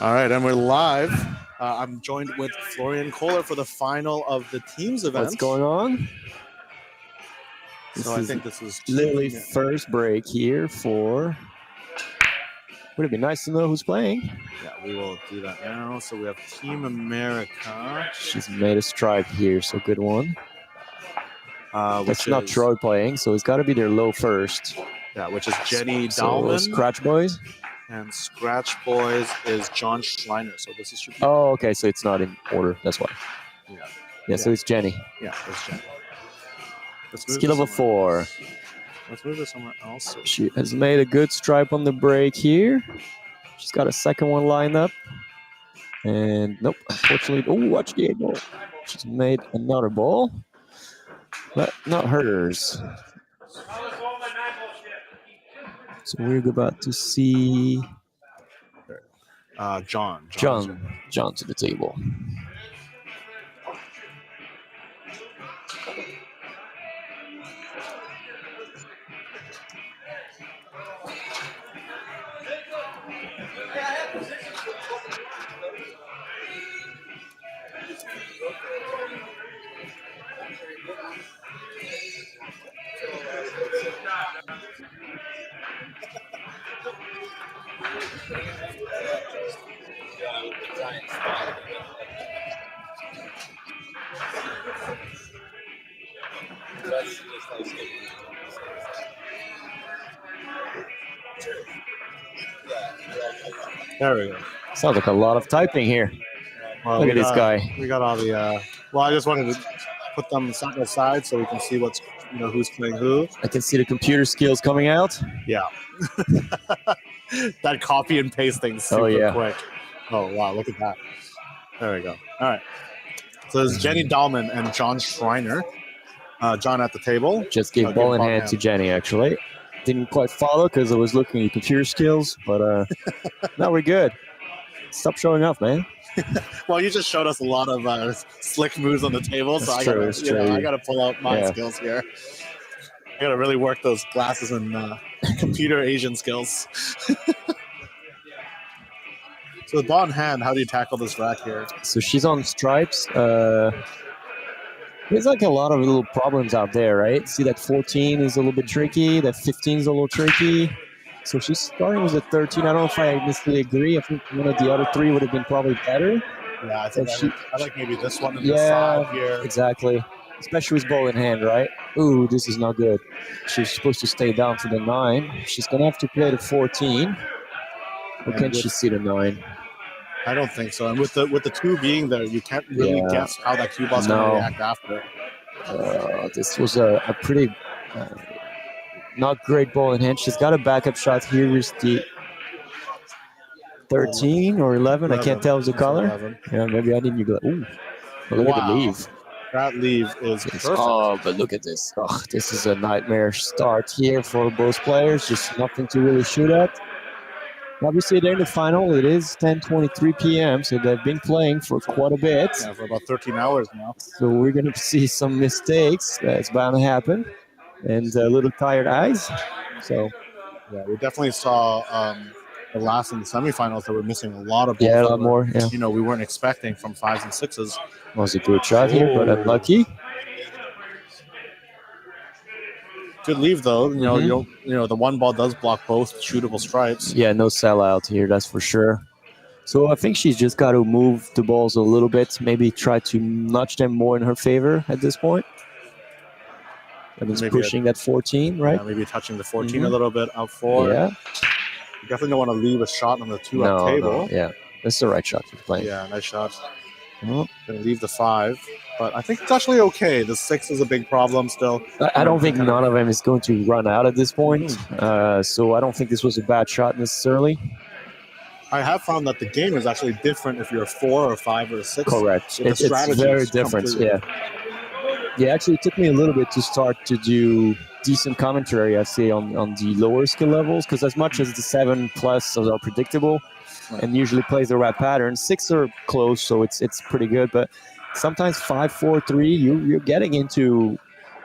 All right, and we're live. I'm joined with Florian Kohler for the final of the teams event. What's going on? I think this is literally first break here for. Would it be nice to know who's playing? Yeah, we will do that now. So we have Team America. She's made a stripe here, so good one. That's not Troy playing, so it's got to be their low first. Yeah, which is Jenny Dahlman. Scratch Boys. And Scratch Boys is John Schreiner. So this is. Oh, okay. So it's not in order. That's why. Yeah. So it's Jenny. Yeah, it's Jenny. Skill level 4. Let's move it somewhere else. She has made a good stripe on the break here. She's got a second one lined up. And nope, unfortunately. Oh, watch the 8 ball. She's made another ball, but not hers. So we're about to see John to the table. There we go. Sounds like a lot of typing here. Well, look at this guy. We got all the. Well, I just wanted to put them side by side so we can see what's who's playing who. I can see the computer skills coming out. Yeah. That copy and paste thing super quick. Oh wow! Look at that. There we go. All right. So there's Jenny Dahlman and John Schreiner. John at the table. Just gave ball in hand to Jenny, actually. Didn't quite follow because I was looking at computer skills, but now we're good. Stop showing off, man. Well, you just showed us a lot of slick moves on the table, so I gotta pull out my skills here. I gotta really work those glasses and computer Asian skills. So with ball in hand, how do you tackle this rack here? So she's on stripes. There's like a lot of little problems out there, right? See that 14 is a little bit tricky. That 15 is a little tricky. So she's starting with a 13. I don't know if I necessarily agree. I think one of the other 3 would have been probably better. Yeah, I think I like maybe this one in the side here. Exactly. Especially with ball in hand, right? Ooh, this is not good. She's supposed to stay down for the 9. She's going to have to play the 14. Or can she see the 9? I don't think so. And with the 2 being there, you can't really guess how that cue ball's going to react after. This was a pretty not great ball in hand. She's got a backup shot here. Here's the 13 or 11. I can't tell the color. 11. Yeah, maybe I didn't. Ooh, but look at the leave. That leave is perfect. Oh, but look at this. Oh, this is a nightmare start here for both players. Just nothing to really shoot at. Obviously, they're in the final. It is 10:23 p.m., so they've been playing for quite a bit. Yeah, for about 13 hours now. So we're going to see some mistakes. That's bound to happen. And a little tired eyes. So, yeah, we definitely saw the last in the semifinals that we're missing a lot of balls. Yeah, a lot more. Yeah. We weren't expecting from 5s and 6s. Was a good shot here, but unlucky. Good leave though. The 1 ball does block both shootable stripes. Yeah, no sellout here, that's for sure. So I think she's just got to move the balls a little bit, maybe try to nudge them more in her favor at this point. That means pushing that 14, right? Yeah, maybe touching the 14 a little bit out forward. Yeah. You definitely don't want to leave a shot on the 2 on the table. No, yeah. That's the right shot you're playing. Yeah, nice shot. Going to leave the 5. But I think it's actually okay. The 6 is a big problem still. I don't think none of them is going to run out at this point. So I don't think this was a bad shot necessarily. I have found that the game is actually different if you're a 4 or a 5 or a 6. Correct. So it's very different, Yeah, actually, it took me a little bit to start to do decent commentary, I'd say, on the lower skill levels, because as much as the 7+ are predictable and usually plays the right pattern, 6 are close, so it's pretty good. But sometimes 5, 4, 3, you're getting into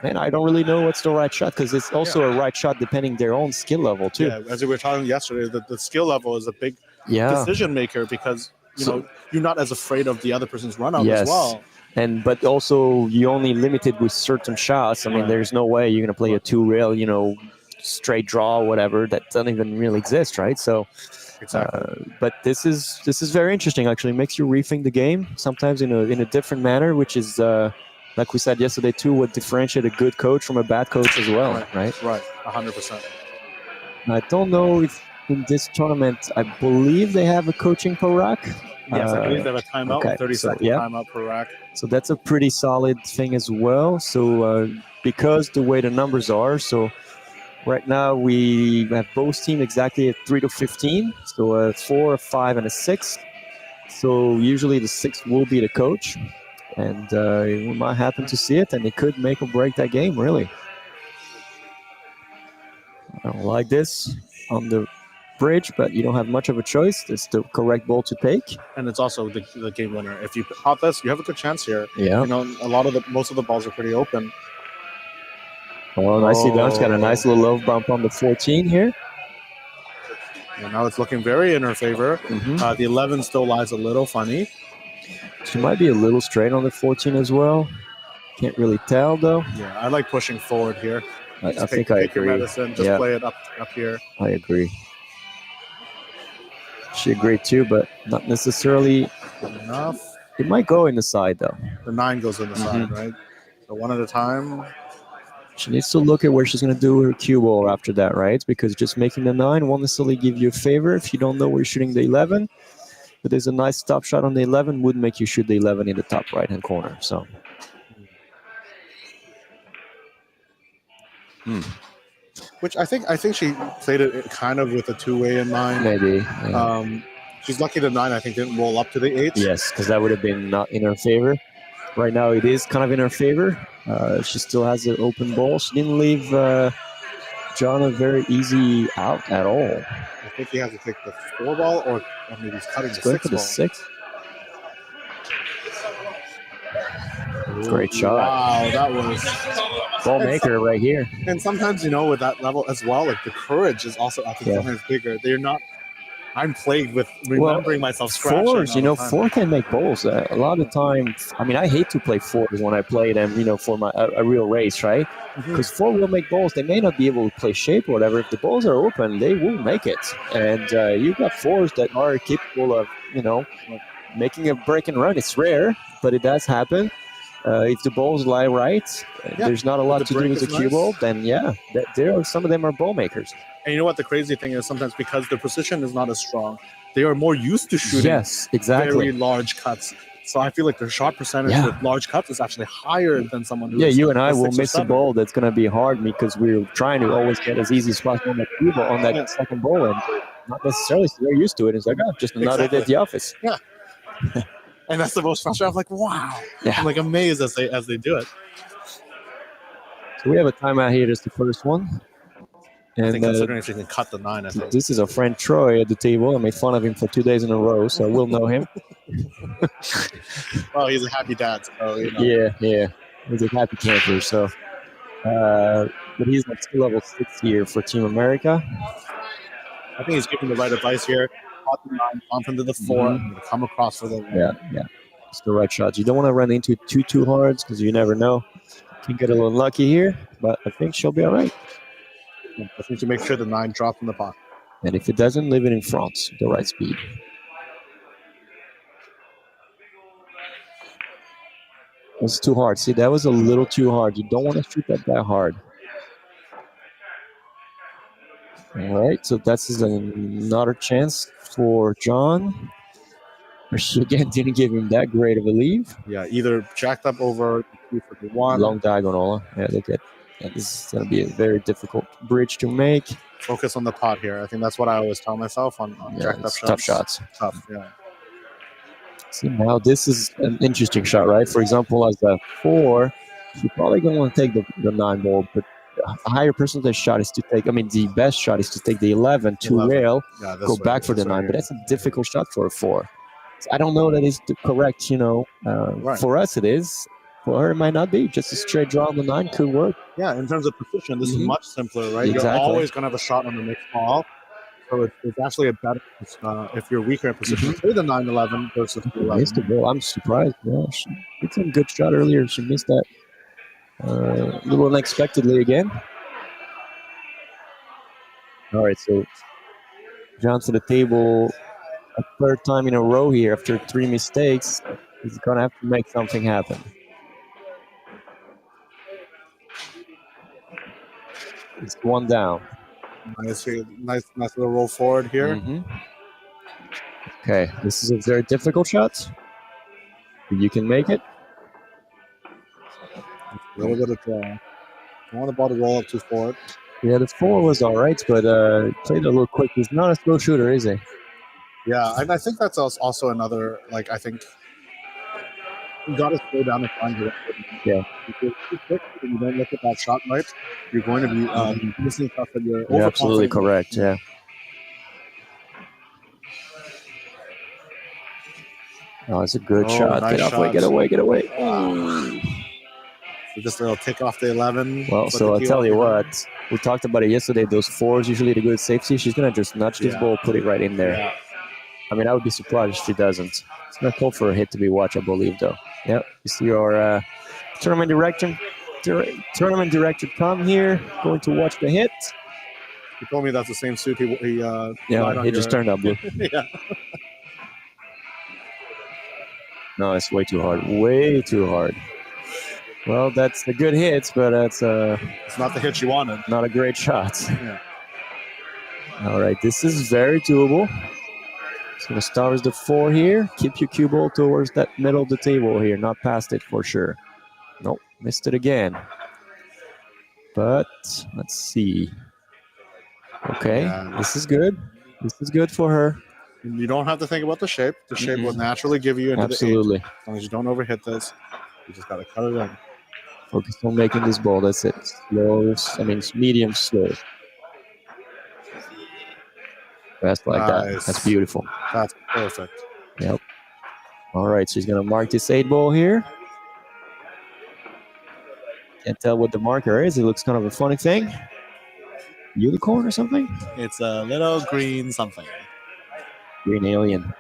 man, I don't really know what's the right shot, because it's also a right shot depending their own skill level too. Yeah, as we were talking yesterday, the skill level is a big decision maker, because you're not as afraid of the other person's run out as well. But also you're only limited with certain shots. I mean, there's no way you're gonna play a 2-rail, straight draw or whatever. That doesn't even really exist, right? So but this is very interesting. Actually, makes you rethink the game sometimes in a different manner, which is like we said yesterday too, what differentiate a good coach from a bad coach as well, right? Right, 100%. I don't know if in this tournament, I believe they have a coaching per rack. Yes, I believe they have a timeout, 30-second timeout per rack. So that's a pretty solid thing as well. So because the way the numbers are, so right now we have both teams exactly at 3 to 15. So a 4, a 5, and a 6. So usually the 6 will be the coach. And we might happen to see it, and it could make or break that game, really. I don't like this on the bridge, but you don't have much of a choice. It's the correct ball to take, and it's also the game winner. If you pot this, you have a good chance here. Yeah, most of the balls are pretty open. Oh, I see. That's got a nice little love bump on the 14 here. And now it's looking very in her favor. The 11 still lies a little funny. She might be a little straight on the 14 as well. Can't really tell though. Yeah, I like pushing forward here. I think I agree. Your medicine, just play it up here. I agree. She agreed too, but not necessarily enough. It might go in the side though. The 9 goes in the side, right? So one at a time. She needs to look at where she's going to do her cue ball after that, right? Because just making the 9 won't necessarily give you a favor if you don't know where you're shooting the 11. But there's a nice stop shot on the 11 would make you shoot the 11 in the top right-hand corner. So. Which I think she played it kind of with a two-way in mind. Maybe. Yeah. She's lucky the 9, I think, didn't roll up to the 8. Yes, because that would have been not in her favor. Right now it is kind of in her favor. She still has an open ball. She didn't leave John a very easy out at all. I think he has to take the 4 ball, or maybe he's cutting the 6 ball. 6. Great shot. Wow, that was ball maker right here. And sometimes, with that level as well, like the courage is also, I think, sometimes bigger. They're not. I'm plagued with remembering myself scratching. 4s, 4 can make bowls. A lot of times, I mean, I hate to play 4s when I play them, for a real race, right? Because 4 will make bowls. They may not be able to play shape or whatever. If the balls are open, they will make it. And you've got 4s that are capable of, making a break and run. It's rare, but it does happen. If the balls lie right, there's not a lot to do with the cue ball, then some of them are ball makers. And you know what the crazy thing is? Sometimes because the precision is not as strong, they are more used to shooting very large cuts. So I feel like their shot percentage with large cuts is actually higher than someone who you and I will miss a ball that's going to be hard because we're trying to always get as easy as possible on that cue ball, on that second ball, and not necessarily so they're used to it. It's like, just another day at the office. Yeah. And that's the most frustrating. I'm like, wow. Yeah. I'm like amazed as they do it. So we have a timeout here. That's the first one. And I think considering if you can cut the 9, I think. This is our friend Troy at the table. I made fun of him for 2 days in a row, so I will know him. Well, he's a happy dad. So, Yeah. He's a happy camper. So, but he's like skill level 6 here for Team America. I think he's giving the right advice here. Caught the 9, bump into the 4, and come across for the 1. Yeah. It's the right shots. You don't want to run into too hard because you never know. Can get a little lucky here, but I think she'll be all right. I think to make sure the 9 drops in the pot. And if it doesn't, leave it in front, the right speed. It's too hard. See, that was a little too hard. You don't want to shoot that hard. All right, so that's another chance for John. She again didn't give him that great of a lead. Yeah, either jacked up over 241. Long diagonal. Yeah, look at. And this is going to be a very difficult bridge to make. Focus on the pot here. I think that's what I always tell myself on jacked up shots. Tough shots. Tough, yeah. See, now this is an interesting shot, right? For example, as a 4, you're probably going to want to take the 9 ball, but a higher percentage shot is to take, the best shot is to take the 11 to rail, go back for the 9, but that's a difficult shot for a 4. So I don't know that is the correct, for us it is. For her, it might not be. Just a straight draw on the 9 could work. Yeah, in terms of position, this is much simpler, right? Exactly. You're always going to have a shot on the next ball. So it's actually a better if you're weaker in position. Play the 9-11 versus the 11. Missed the ball. I'm surprised. Yeah, she did some good shot earlier. She missed that a little unexpectedly again. All right, so John to the table a third time in a row here after 3 mistakes. He's going to have to make something happen. It's 1 down. Nice little roll forward here. Okay, this is a very difficult shot. You can make it. A little bit of draw. I want the ball to roll up too forward. Yeah, the 4 was all right, but played a little quick. He's not a slow shooter, is he? Yeah, and I think that's also another, like, I think you got to slow down the time. Yeah. If you're too quick and you don't look at that shot right, you're going to be missing stuff that you're You're absolutely correct, yeah. Oh, it's a good shot. Nice shot. Get away. So just a little tick off the 11. Well, so I'll tell you what. We talked about it yesterday. Those 4s usually the good safety. She's going to just nudge this ball, put it right in there. Yeah. I mean, I would be surprised if she doesn't. It's going to call for a hit to be watched, I believe, though. Yep. You see our tournament director come here, going to watch the hit. He told me that's the same suit he just turned up blue. Yeah. No, it's way too hard. Way too hard. Well, that's a good hit, but it's not the hit you wanted. Not a great shot. Yeah. All right, this is very doable. It's going to start as the 4 here. Keep your cue ball towards that middle of the table here, not past it for sure. Nope, missed it again. But let's see. Okay, this is good. This is good for her. You don't have to think about the shape. The shape will naturally give you into Absolutely. the 8. As long as you don't overhit this, you just got to cut it in. Focus on making this ball. That's it. Slow. I mean, medium slow. That's like that. That's beautiful. That's perfect. Yep. All right, so he's going to mark this 8 ball here. Can't tell what the marker is. It looks kind of a funny thing. Unicorn or something? It's a little green something. Green alien.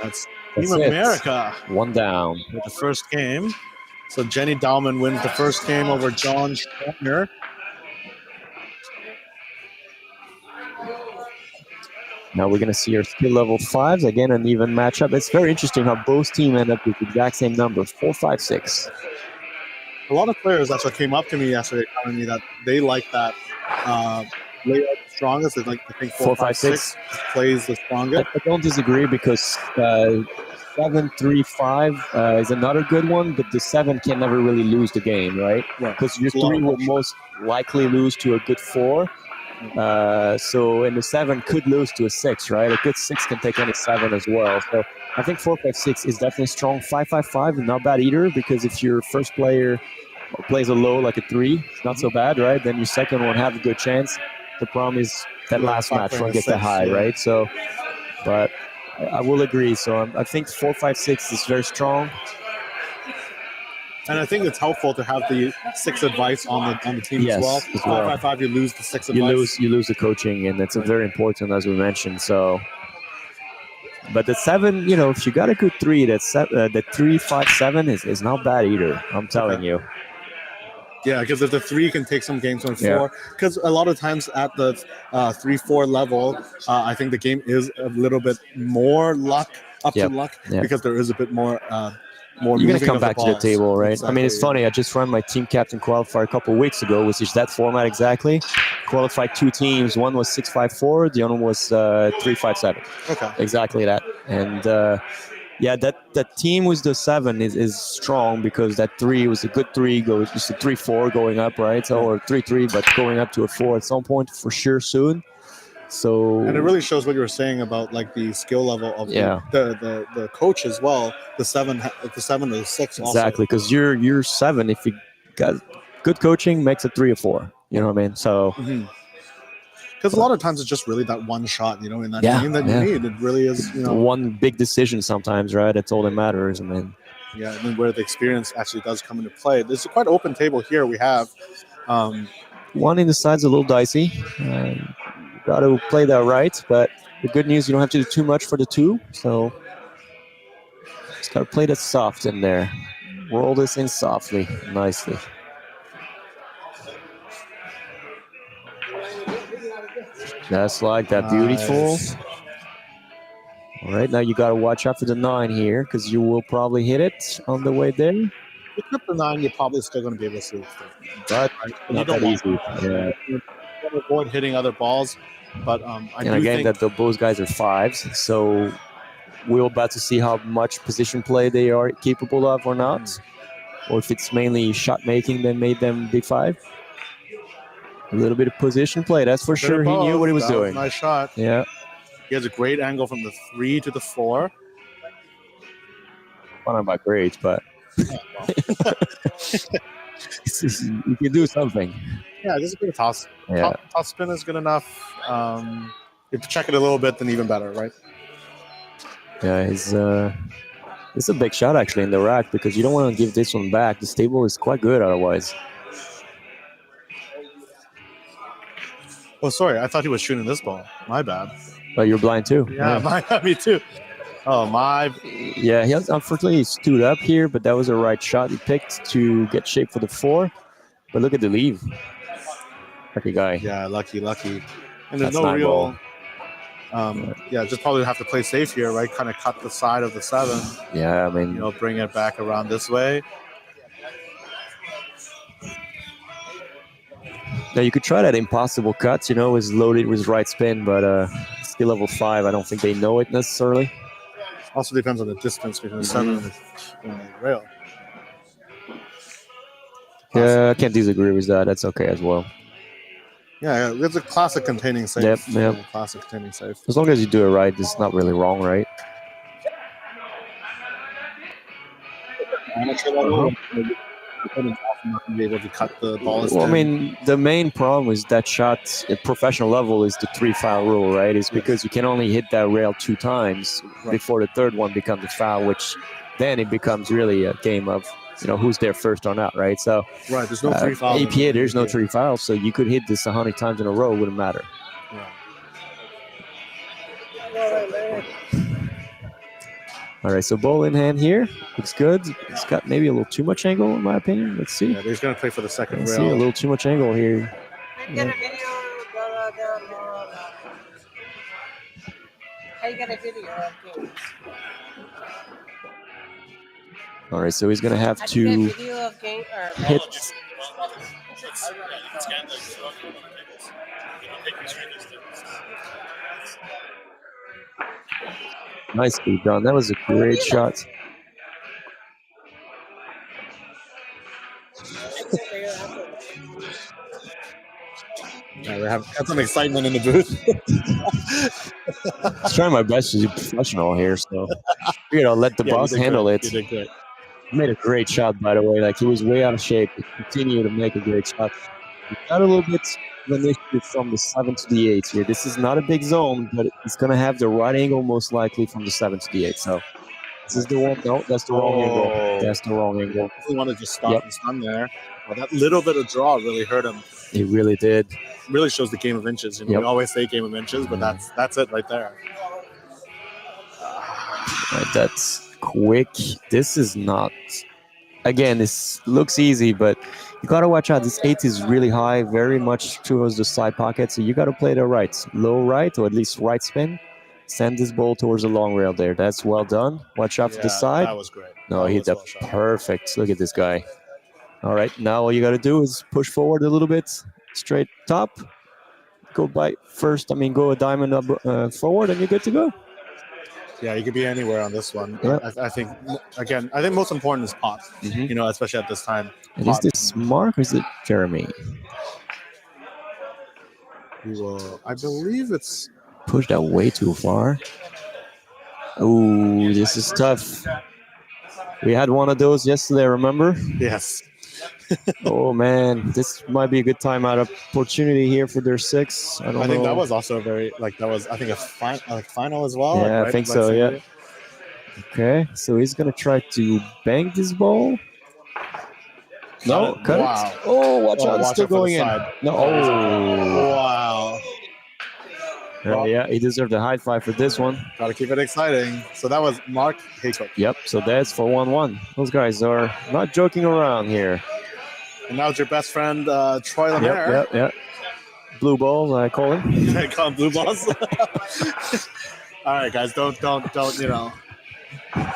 That's Team America. 1 down. With the first game. So Jenny Dallman wins the first game over John Schreiner. Now we're going to see our skill level 5s. Again, an even matchup. It's very interesting how both teams end up with the exact same number, 4, 5, 6. A lot of players actually came up to me yesterday telling me that they like that layout the strongest. It's like, I think 4, 5, 6 plays the strongest. I don't disagree because 7, 3, 5 is another good one, but the 7 can never really lose the game, right? Because your 3 will most likely lose to a good 4. And the 7 could lose to a 6, right? A good 6 can take any 7 as well. So I think 4, 5, 6 is definitely strong. 5, 5, 5 is not bad either, because if your first player plays a low like a 3, it's not so bad, right? Then your second one have a good chance. The problem is that last match won't get that high, right? So, but I will agree. So I think 4, 5, 6 is very strong. And I think it's helpful to have the 6 advice on the team as well. 5, 5, 5, you lose the 6 advice. You lose the coaching, and that's very important, as we mentioned. So, but the 7, if you got a good 3, that 3, 5, 7 is not bad either. I'm telling you. Yeah, because if the 3 can take some games on 4, because a lot of times at the 3-4 level, I think the game is a little bit more luck, to luck, because there is a bit more. You're going to come back to the table, right? Exactly. I mean, it's funny. I just ran my team captain qualifier a couple of weeks ago, which is that format exactly. Qualified 2 teams. One was 6-5-4. The other one was 3-5-7. Okay. Exactly that. And that team with the 7 is strong, because that 3 was a good 3. It's a 3-4 going up, right? So, or 3-3, but going up to a 4 at some point for sure soon. So, and it really shows what you were saying about like the skill level of the coach as well. The 7 or the 6 exactly, because your 7, if you got good coaching, makes a 3 or 4. You know what I mean? So because a lot of times it's just really that one shot, you know, in that game that you need. It really is, you know, one big decision sometimes, right? That's all that matters. I mean, yeah, and then where the experience actually does come into play. There's a quite open table here. We have one in the side's a little dicey. Got to play that right, but the good news, you don't have to do too much for the 2, so just got to play that soft in there. Roll this in softly, nicely. Just like that, beautiful. All right, now you got to watch out for the 9 here, because you will probably hit it on the way there. If you hit the 9, you're probably still going to be able to see it. But not that easy. Yeah. You avoid hitting other balls, but I do again, think that those guys are 5s, so we're about to see how much position play they are capable of or not, or if it's mainly shot making that made them big 5. A little bit of position play, that's for sure. He knew what he was doing. Nice shot. Yeah. He has a great angle from the 3 to the 4. Well, not about great, but you can do something. Yeah, just a bit of toss. Yeah. Toss spin is good enough. If you check it a little bit, then even better, right? Yeah, it's a big shot actually in the rack, because you don't want to give this one back. The stable is quite good otherwise. Oh, sorry. I thought he was shooting this ball. My bad. But you're blind too. Yeah. Me too. Oh, my. Yeah, he unfortunately stood up here, but that was the right shot he picked to get shape for the 4. But look at the leave. Lucky guy. Yeah, lucky. And there's no real... just probably have to play safe here, right? Kind of cut the side of the 7. Yeah, I mean... You know, bring it back around this way. Now, you could try that impossible cut, you know, is loaded with right spin, but skill level 5, I don't think they know it necessarily. Also depends on the distance between the 7 and the rail. Yeah, I can't disagree with that. That's okay as well. Yeah, it's a classic containing safe. Yep. Classic containing safe. As long as you do it right, it's not really wrong, right? Not going to be able to cut the ball. Well, I mean, the main problem is that shot at professional level is the 3 foul rule, right? It's because you can only hit that rail 2 times before the 3rd one becomes a foul, which then it becomes really a game of, you know, who's there first or not, right? So, there's no 3 fouls. APA, there's no 3 fouls, so you could hit this 100 times in a row, it wouldn't matter. All right, so ball in hand here. Looks good. It's got maybe a little too much angle, in my opinion. Let's see. Yeah, he's going to play for the 2nd rail. See, a little too much angle here. Yeah. All right, so he's going to have to hit. Nicely done. That was a great shot. Yeah, we have some excitement in the booth. I'm trying my best to be professional here, so let the boss handle it. You did great. He made a great shot, by the way. Like, he was way out of shape. He continued to make a great shot. He got a little bit of an issue from the 7 to the 8 here. This is not a big zone, but it's going to have the right angle most likely from the 7 to the 8. So this is the one. No, that's the wrong angle. That's the wrong angle. He wanted to just stop and stun there. Well, that little bit of draw really hurt him. It really did. Really shows the game of inches. You know, we always say game of inches, but that's it right there. Right, that's quick. This is not. Again, this looks easy, but you got to watch out. This 8 is really high, very much towards the side pocket, so you got to play the right. Low right, or at least right spin. Send this ball towards the long rail there. That's well done. Watch out for the side. That was great. No, he hit that perfect. Look at this guy. All right, now all you got to do is push forward a little bit, straight top. Go go a diamond up, forward, and you're good to go. Yeah, you could be anywhere on this one. Yeah. I think most important is pot, you know, especially at this time. And is this Mark or is it Jeremy? I believe it's... Pushed that way too far. Ooh, this is tough. We had one of those yesterday, remember? Yes. Oh man, this might be a good timeout opportunity here for their 6. I think that was also a very that was I think a final as well. Yeah, right? I think so. Yeah. Okay, so he's gonna try to bank this ball. No, cut it. Oh, watch out! It's still going in. No. Oh. Wow. Yeah, he deserved a high five for this one. Gotta keep it exciting. So that was Mark Haycock. Yep, so that's for 1-1. Those guys are not joking around here. And now it's your best friend, Troy Lemaire. Yep. Blue balls, I call him. I call him blue balls. All right, guys, don't, you know.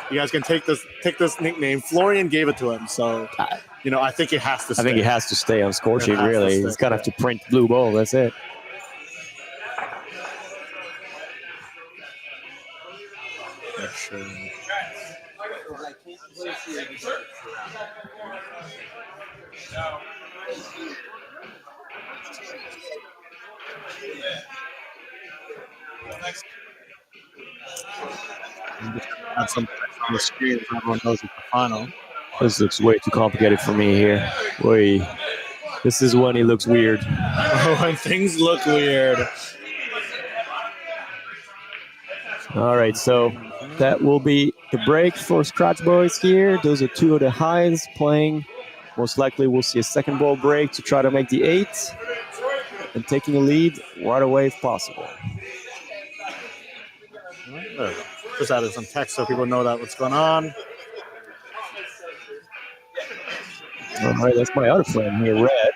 You guys can take this nickname. Florian gave it to him, so, you know, I think it has to stay. I think it has to stay on score sheet, really. He's going to have to print blue ball, that's it. Sure. Add some on the screen so everyone knows it's the final. This looks way too complicated for me here. Boy, this is when he looks weird. When things look weird. All right, so that will be the break for Scratch Boys here. Those are 2 of the highs playing. Most likely we'll see a second ball break to try to make the 8 and taking a lead right away if possible. Just added some text so people know that what's going on. All right, that's my other friend here, Red.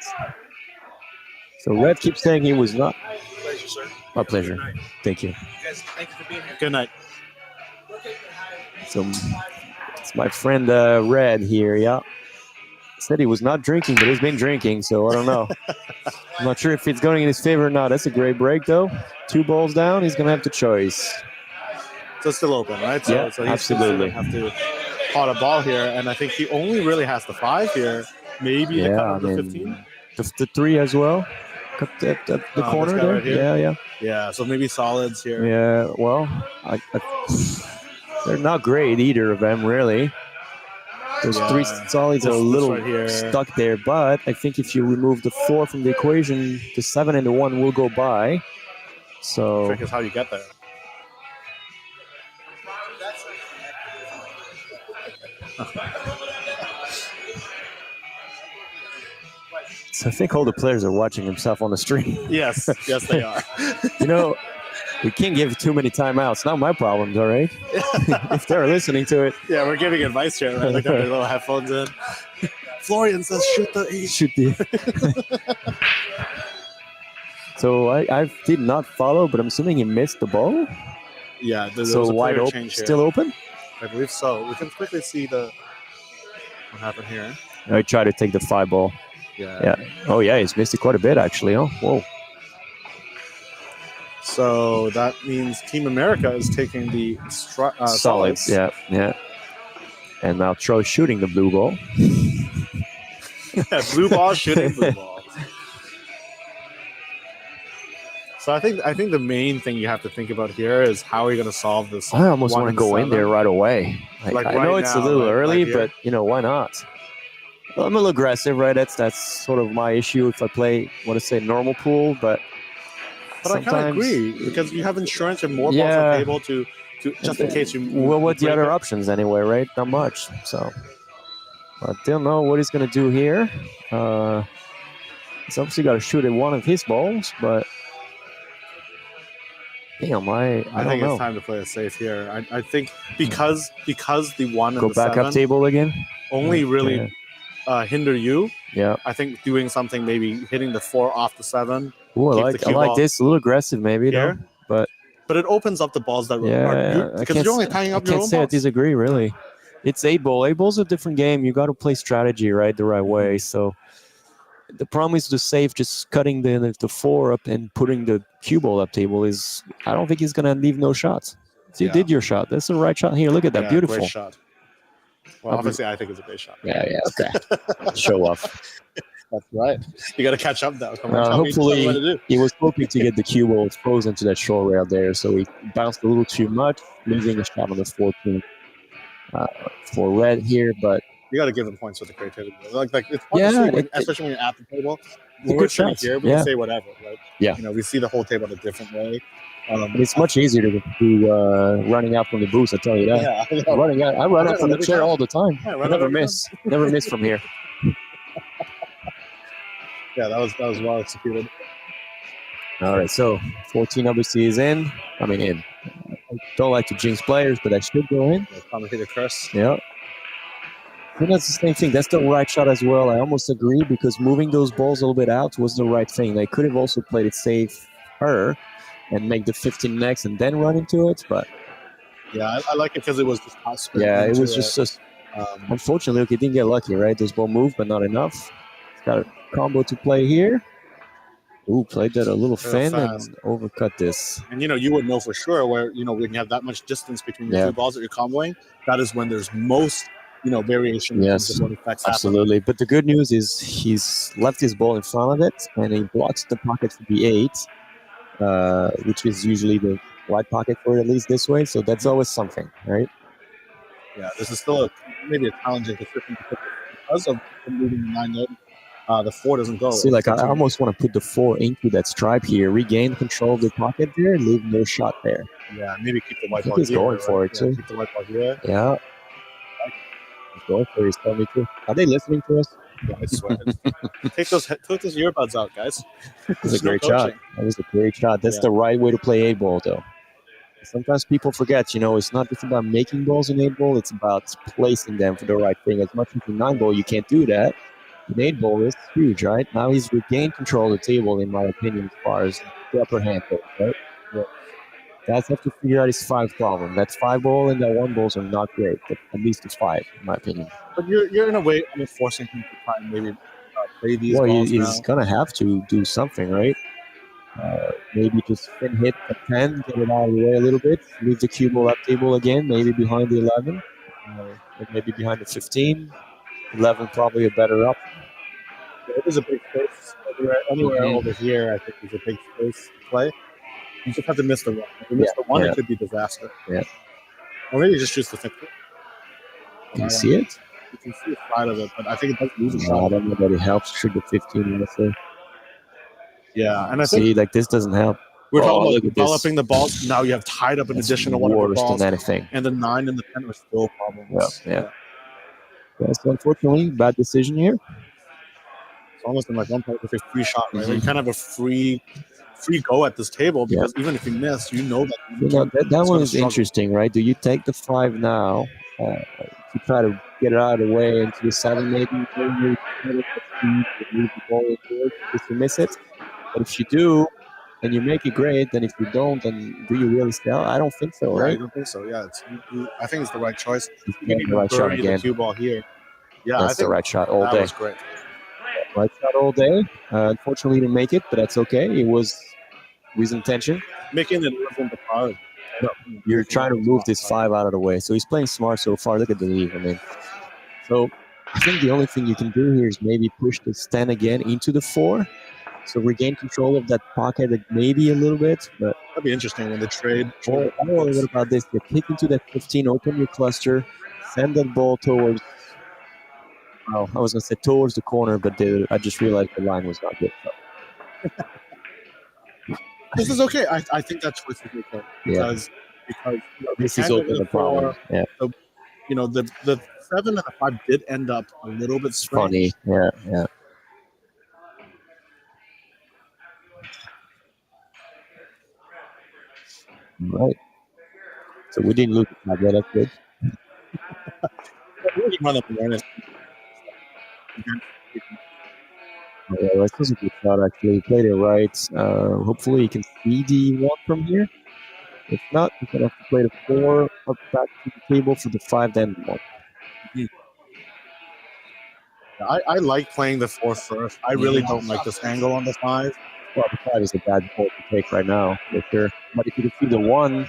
So Red keeps saying he was not. Pleasure, sir. My pleasure. Thank you. Guys, thank you for being here. Good night. So it's my friend Red here, yeah. Said he was not drinking, but he's been drinking, so I don't know. I'm not sure if it's going in his favor or not. That's a great break, though. 2 balls down, he's going to have the choice. So it's still open, right? So he's absolutely. Have to pot a ball here, and I think he only really has the 5 here. Maybe the 15. The 3 as well. Cut the corner there. Right Yeah, so maybe solids here. Yeah, well, they're not great, either of them, really. Those 3 solids are a little stuck there, but I think if you remove the 4 from the equation, the 7 and the 1 will go by. So the trick is how you get there. So I think all the players are watching himself on the stream. Yes, they are. You know, we can't give too many timeouts. Not my problems, all right? If they're listening to it. Yeah, we're giving advice here, right? Like, their little headphones in. Florian says, shoot the 8. Shoot the. So I did not follow, but I'm assuming he missed the ball. Yeah, so wide open, still open. I believe so. We can quickly see what happened here. I tried to take the 5 ball. Yeah. Oh yeah, he's missed it quite a bit actually. Oh, whoa. So that means Team America is taking the solids. Yeah. And now Troy's shooting the blue ball. Blue ball shooting blue ball. So I think the main thing you have to think about here is how are you going to solve this? I almost want to go in there right away. I know it's a little early, but why not? Well, I'm a little aggressive, right? That's sort of my issue if I play, normal pool, but I kind of agree because you have insurance and more balls on the table to just in case you. Well, what's the other options anyway, right? Not much. So I don't know what he's going to do here. He's obviously got to shoot at one of his balls, but damn, I think it's time to play it safe here. I think because the 1 and go the back 7 up table again. Only really hinder you. Yeah, I think doing something, maybe hitting the 4 off the 7. Ooh, I like this. A little aggressive, maybe. Here, but it opens up the balls that are because you're only tying up your own balls. I can't say I disagree, really. It's 8 ball. 8 ball's a different game. You got to play strategy, right, the right way. So the problem is to save just cutting the 4 up and putting the cue ball up table is. I don't think he's gonna leave no shots. So you did your shot. That's the right shot here. Look at that, beautiful great shot. Well, obviously, I think it's a great shot. Yeah, okay. Show off. That's right. You got to catch up now. Come on, hopefully, he was hoping to get the cue ball exposed into that short rail there, so he bounced a little too much, losing a shot on the 14 for red here. But you got to give him points for the creativity. Like it's fun to see, especially when you're at the table. When we're sitting here, we can say whatever, right? Yeah. You know, we see the whole table a different way. It's much easier to do running out from the booth. I tell you that. Yeah, I run out from the chair all the time. Yeah, I never miss. Never miss from here. Yeah, that was well executed. All right, so 14 obviously is in. I mean, in. I don't like to jinx players, but I should go in. Probably hit a curse. Yeah. I think that's the same thing. That's the right shot as well. I almost agree because moving those balls a little bit out was the right thing. They could have also played it safer and make the 15 next and then run into it, but yeah, I like it because it was just hot spin. Yeah, it was just unfortunately, look, he didn't get lucky, right? Those ball moved, but not enough. He's got a combo to play here. Ooh, played that a little thin and overcut this. And you would know for sure where when you have that much distance between your two balls that you're comboing, that is when there's most variation. Yes, what effects absolutely. But the good news is he's left his ball in front of it, and he blocks the pocket for the 8, which is usually the wide pocket for it, at least this way. So that's always something, right? Yeah, this is still maybe a challenging position because of moving the 9 in. The 4 doesn't go. See, like I almost want to put the 4 into that stripe here, regain control of the pocket there, leave no shot there. Yeah, maybe keep the white ball here. He's going for it too. Keep the white ball here. Yeah. He's going for it. He's telling me to. Are they listening to us? Yeah, I swear. Take those earbuds out, guys. That was a great shot. That was a great shot. That's the right way to play 8-ball, though. Sometimes people forget, it's not just about making balls in 8-ball, it's about placing them for the right thing. As much as in 9-ball, you can't do that. In 8-ball is huge, right? Now he's regained control of the table, in my opinion, as far as the upper hand goes, right? Yeah. Guys have to figure out his 5 problem. That 5-ball and that 1-balls are not great, but at least it's 5, in my opinion. But you're in a way forcing him to try and maybe play these balls he's going to have to do something, right? Maybe just fin hit a 10, get it out of the way a little bit, leave the cue ball up table again, maybe behind the 11, or maybe behind the 15. 11 probably a better option. It is a big space. Anywhere over here, I think is a big space to play. You just have to miss the 1. If you miss the 1, it could be disaster. Yeah. Or maybe just choose the 15. Can you see it? You can see a side of it, but I think it does lose a shot. I don't know that it helps should the 15, honestly. Yeah, and I think see, like this doesn't help. We're talking about developing the balls. Now you have tied up an additional one of the balls. Than anything. And the 9 and the 10 are still problems. Yeah. So unfortunately, bad decision here. It's almost in like one part with a free shot, right? Like you kind of have a free go at this table because even if you miss, that one is interesting, right? Do you take the 5 now to try to get it out of the way into the 7 maybe? Move the ball into it if you miss it. But if you do, and you make it great, then if you don't, then do you really sell? I don't think so, right? I don't think so. Yeah, I think it's the right choice. You need the right shot again. The cue ball here. Yeah, that's the right shot all day. That was great. Right shot all day. Unfortunately, didn't make it, but that's okay. It was his intention. Making it wasn't the card. No, you're trying to move this 5 out of the way. So he's playing smart so far. Look at the lead. I mean, so I think the only thing you can do here is maybe push this 10 again into the 4. So regain control of that pocket maybe a little bit, but that'd be interesting when they trade. Or what about this? You kick into that 15, open your cluster, send that ball towards. Well, I was gonna say towards the corner, but I just realized the line was not good. So. This is okay. I think that choice is okay because this is open the problem. Yeah. So, the 7 and the 5 did end up a little bit strange. Funny. Yeah. Right. So we didn't lose the tag. That's good. This was a good shot, actually. He played it right. Hopefully he can see the 1 from here. If not, he's going to have to play the 4 up back to the table for the 5, then 1. I like playing the 4 first. I really don't like this angle on the 5. Well, the 5 is a bad ball to take right now, for sure. But if you can see the 1,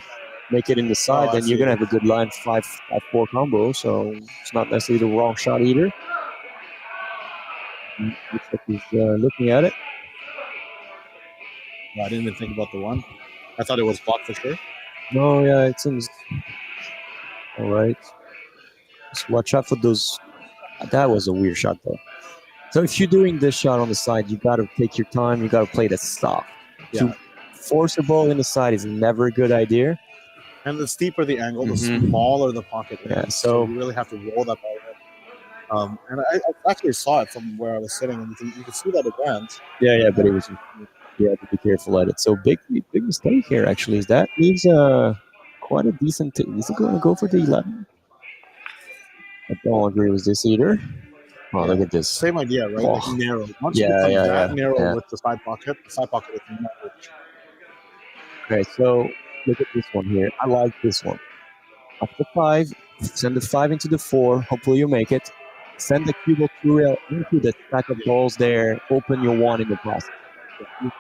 make it in the side, then you're going to have a good line 5-4 combo. So it's not necessarily the wrong shot either. Looks like he's looking at it. I didn't even think about the 1. I thought it was blocked for sure. No, yeah, it seems all right. Just watch out for those. That was a weird shot, though. So if you're doing this shot on the side, you got to take your time. You got to play it soft. Yeah. To force a ball in the side is never a good idea. And the steeper the angle, the smaller the pocket is. Yeah, so you really have to roll that ball in. And I actually saw it from where I was sitting, and you can see that again. Yeah, but it was. You have to be careful at it. So big mistake here. Actually, is that leaves quite a decent. Is it going to go for the 11? I don't agree with this either. Oh, look at this. Same idea, right? Oh. Like narrow. Once you become that narrow with the side pocket is never. Okay, so look at this one here. I like this one. Up the 5, send the 5 into the 4. Hopefully you make it. Send the cue ball 2 rail into the stack of balls there. Open your 1 in the process.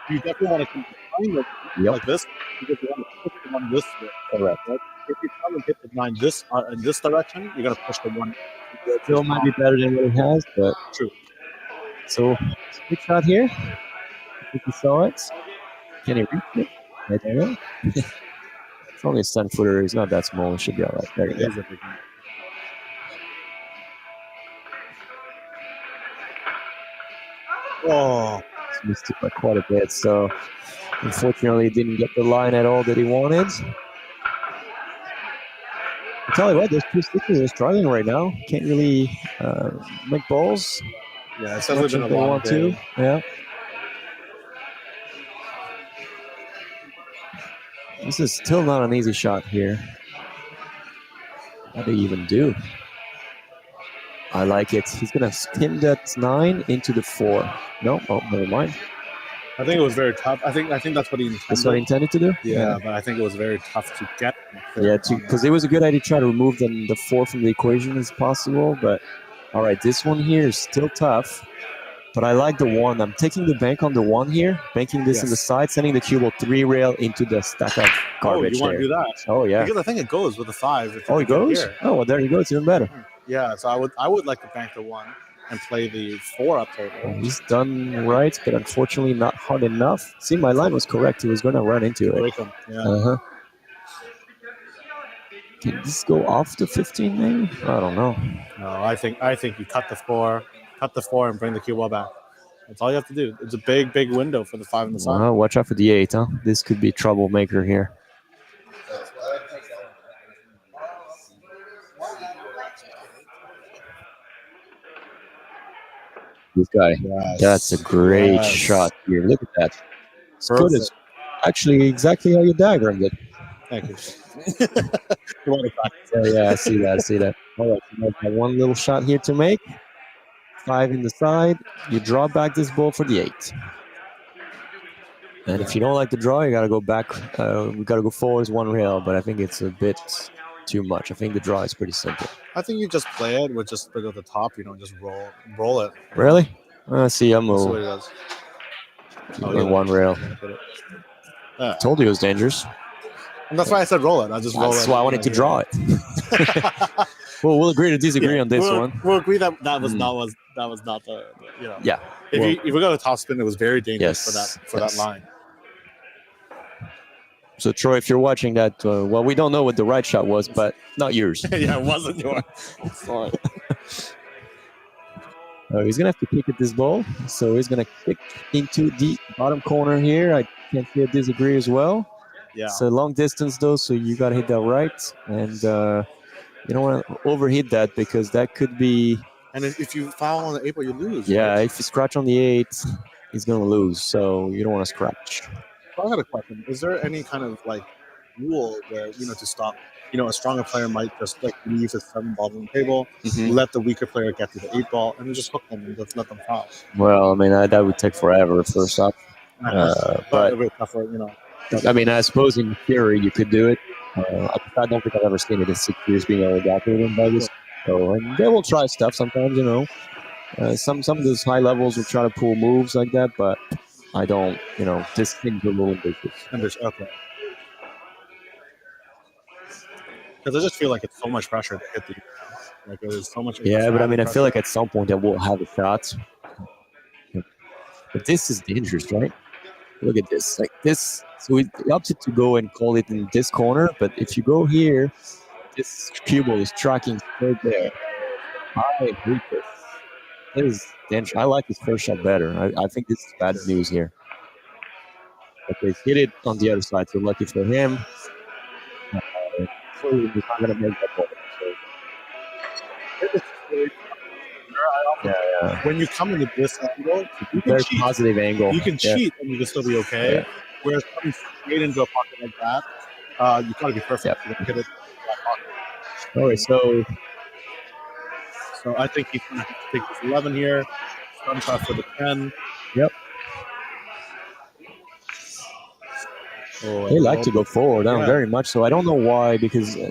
You definitely want to come behind it like this because you want to push the 1 this way. Correct. Right? If you come and hit the 9 in this direction, you're going to push the 1. Still might be better than what it has, but true. So, big shot here. I think you saw it. Can he reach it? I don't know. It's only a 10-footer. He's not that small. It should be all right. There you go. Oh, missed it by quite a bit. So, unfortunately, didn't get the line at all that he wanted. I tell you what, those two stickers are struggling right now. Can't really make balls. Yeah, it's definitely been a long day. Yeah. This is still not an easy shot here. What do you even do? I like it. He's going to spin that 9 into the 4. No, oh, never mind. I think it was very tough. I think that's what he intended. That's what he intended to do? Yeah, but I think it was very tough to get. Yeah, because it was a good idea to try to remove the 4 from the equation as possible. But, all right, this one here is still tough. But I like the 1. I'm taking the bank on the 1 here, banking this in the side, sending the cue ball 3 rail into the stack of garbage. Oh, you want to do that? Oh, yeah. Because I think it goes with the 5. Oh, it goes? Here. Oh, well, there you go. It's even better. Yeah, so I would like to bank the 1 and play the 4 up there. He's done right, but unfortunately not hard enough. See, my line was correct. He was going to run into it. Break him. Yeah. Uh-huh. Can this go off the 15 maybe? I don't know. No, I think you cut the 4 and bring the cue ball back. That's all you have to do. It's a big window for the 5 on the side. Watch out for the 8, huh? This could be troublemaker here. This guy, that's a great shot here. Look at that. It's good as actually exactly how you diagrammed it. Thank you. Yeah, I see that. All right, so that one little shot here to make. 5 in the side. You draw back this ball for the 8. And if you don't like the draw, you got to go back. We got to go forwards 1 rail, but I think it's a bit too much. I think the draw is pretty simple. I think you just play it with just at the top. You don't just roll it. Really? See, I'm That's what it does. Oh, 1 rail. Told you it was dangerous. And that's why I said roll it. I just roll it. That's why I wanted to draw it. Well, we'll agree to disagree on this one. We'll agree that was not the you know. Yeah. If we got a top spin, it was very dangerous for that line. So Troy, if you're watching that, well, we don't know what the right shot was, but not yours. Yeah, it wasn't yours. Sorry. He's gonna have to kick at this ball, so he's gonna kick into the bottom corner here. I can't see a disagree as well. Yeah. It's a long distance though, so you gotta hit that right, and you don't want to overhit that because that could be. And if you foul on the 8 ball, you lose. Yeah, right? if you scratch on the 8, he's gonna lose. So you don't want to scratch. I got a question. Is there any kind of rule where to stop? A stronger player might just leave his 7 balls on the table, let the weaker player get to the 8 ball, and then just hook them and just let them foul. Well, I mean that would take forever first up. But a bit tougher, I mean, I suppose in theory you could do it. I don't think I've ever seen it in 6 years being able to calculate by this. So, and they will try stuff sometimes, Some of those high levels will try to pull moves like that, but I don't, this thing's a little ambitious. Okay. Because I just feel like it's so much pressure to hit the there's so much. Yeah, but I mean, I feel like at some point I will have a shot. But this is dangerous, right? Look at this. This. So it opted to go and call it in this corner, but if you go here, this cue ball is tracking straight there. I hate this. I like his first shot better. I think this is bad news here. Okay, hit it on the other side, so lucky for him. So he's not going to make that ball. Yeah. When you come into this angle, you can very cheat. Positive angle. You can cheat and you can still be okay. Yeah. Whereas coming straight into a pocket like that, you got to be perfect. Yep. You hit it. All right, so I think he's going to take this 11 here. Stun shot for the 10. Yep. They like to go forward, very much so. I don't know why, because at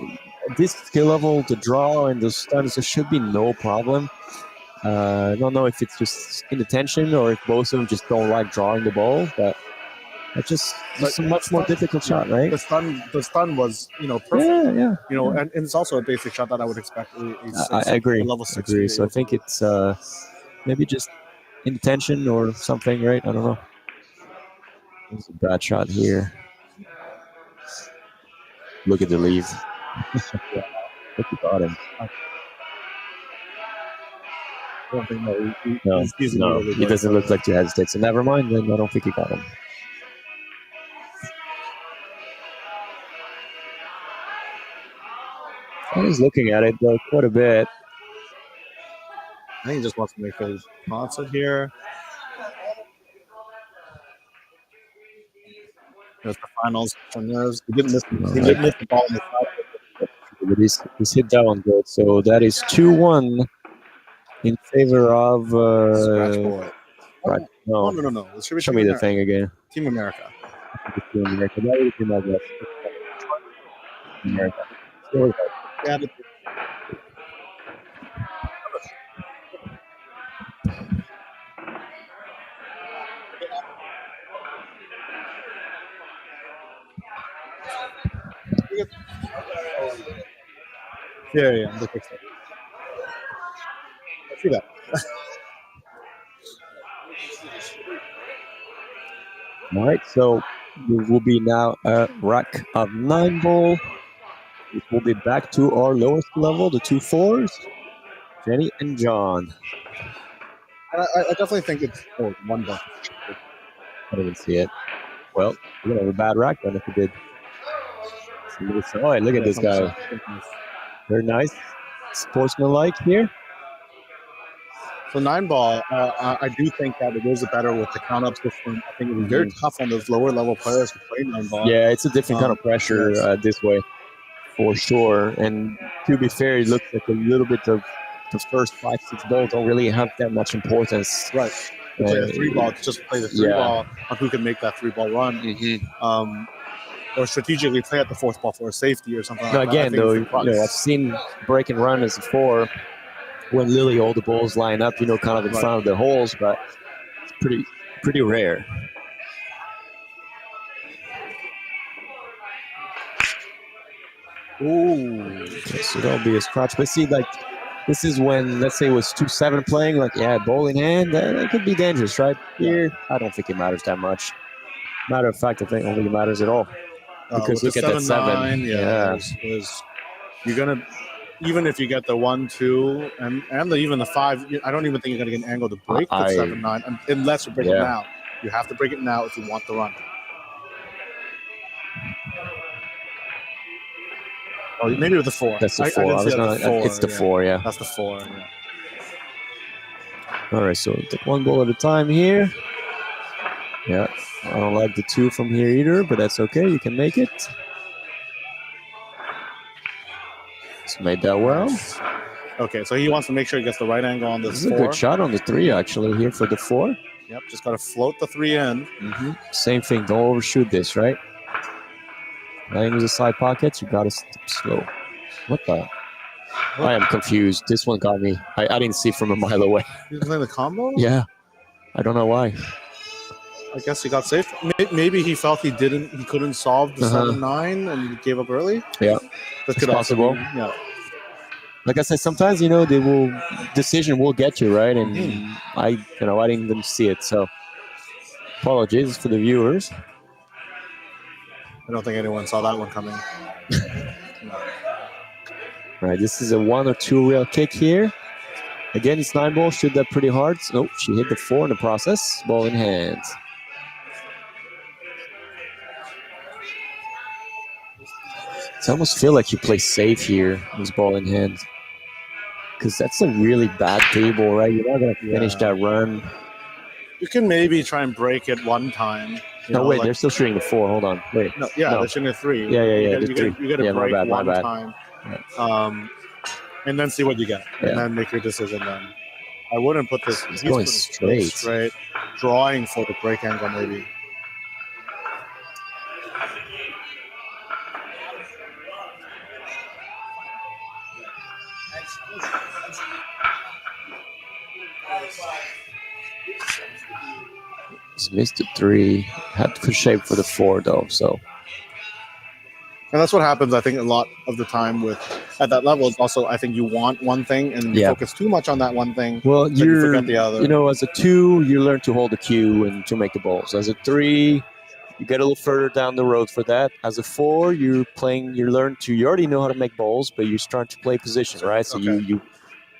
this skill level, the draw and the stuns, there should be no problem. I don't know if it's just inattention or if both of them just don't like drawing the ball, but it's a much more difficult shot, right? The stun was, perfect. Yeah. And it's also a basic shot that I would expect. I agree. Level 6 agree. So I think it's maybe just inattention or something, right? I don't know. It's a bad shot here. Look at the lead. Look at him. No, he doesn't look like to hesitate. So never mind, then I don't think he got him. He's looking at it though quite a bit. I think he just wants to make his concert here. There's the finals. He didn't miss the ball in the side. He's hit that one good. So that is 2-1 in favor of Scratch Boy. No. Show me the thing again. Team America. Team America. That would be my guess. America. Yeah, Yeah. I see that. All right, so we will be now a rack of 9 ball. It will be back to our lowest level, the 2 4s, Jenny and John. I definitely think it's 1 ball. I didn't see it. Well, we're gonna have a bad rack then if we did. Oh, look at this guy. Very nice. Sportsmanlike here. So 9 ball, I do think that it is better with the count up system. I think it was very tough on those lower level players to play 9 ball. Yeah, it's a different kind of pressure this way, for sure. And to be fair, it looks like a little bit of the first 5-6 balls don't really have that much importance. Right. To play a 3 ball, just play the 3 ball on who can make that 3 ball run. Or strategically play at the 4th ball for a safety or something like that. Again, though, I've seen break and run as a 4 when Lily all the balls line up, kind of in front of the holes, but it's pretty rare. Ooh. Okay, so that'll be a scratch. But see, like, this is when, let's say it was 2-7 playing, ball in hand, that could be dangerous, right? Here, I don't think it matters that much. Matter of fact, I think it matters at all. Because look at that 7. You're going to, even if you get the 1, 2, and even the 5, I don't even think you're going to get an angle to break the 7, 9, unless you break it now. You have to break it now if you want the run. Oh, maybe with the 4. That's the 4. It's the 4, yeah. That's the 4, yeah. All right, so take 1 ball at a time here. Yeah, I don't like the 2 from here either, but that's okay. You can make it. Just made that well. Okay, so he wants to make sure he gets the right angle on this 4. This is a good shot on the 3, actually, here for the 4. Yep, just got to float the 3 in. Same thing. Don't overshoot this, right? Playing with the side pockets, you got to step slow. What the? I am confused. This one got me. I didn't see from a mile away. He was playing the combo? Yeah. I don't know why. I guess he got safe. Maybe he felt he couldn't solve the 7-9 and he gave up early. Yeah, that could possible. Yeah, like I said, sometimes decision will get you right, and I didn't even see it. So apologies for the viewers. I don't think anyone saw that one coming. Right, this is a 1 or 2 real kick here. Again, it's 9 ball. Shoot that pretty hard. Oh, she hit the 4 in the process. Ball in hand. I almost feel like you play safe here with ball in hand. Because that's a really bad table, right? You're not going to finish that run. You can maybe try and break it one time. No, wait, they're still shooting the 4. Hold on. Wait. No, they're shooting a 3. Yeah. You got to break one time. Right. And then see what you get. And then make your decision then. I wouldn't put this. He's going straight. Drawing for the break angle, maybe. He's missed the 3. Had to shape for the 4 though. So. And that's what happens, I think, a lot of the time at that level. Is also, I think you want one thing and you focus too much on that one thing. Well, you forget the other. You know, as a 2, you learn to hold the cue and to make the balls. As a 3, you get a little further down the road for that. As a 4, you already know how to make balls, but you start to play position, right? So you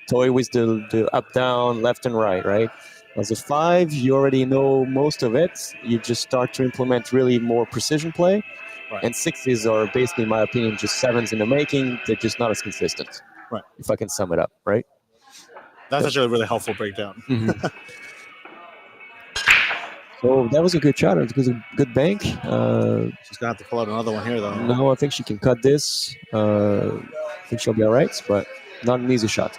toy with the up, down, left, and right? As a 5, you already know most of it. You just start to implement really more precision play. Right. And 6s are basically, in my opinion, just 7s in the making. They're just not as consistent. Right. If I can sum it up, right? That's actually a really helpful breakdown. Mm-hmm. So that was a good shot. It was a good bank. She's going to have to pull out another one here, though. No, I think she can cut this. I think she'll be all right, but not an easy shot.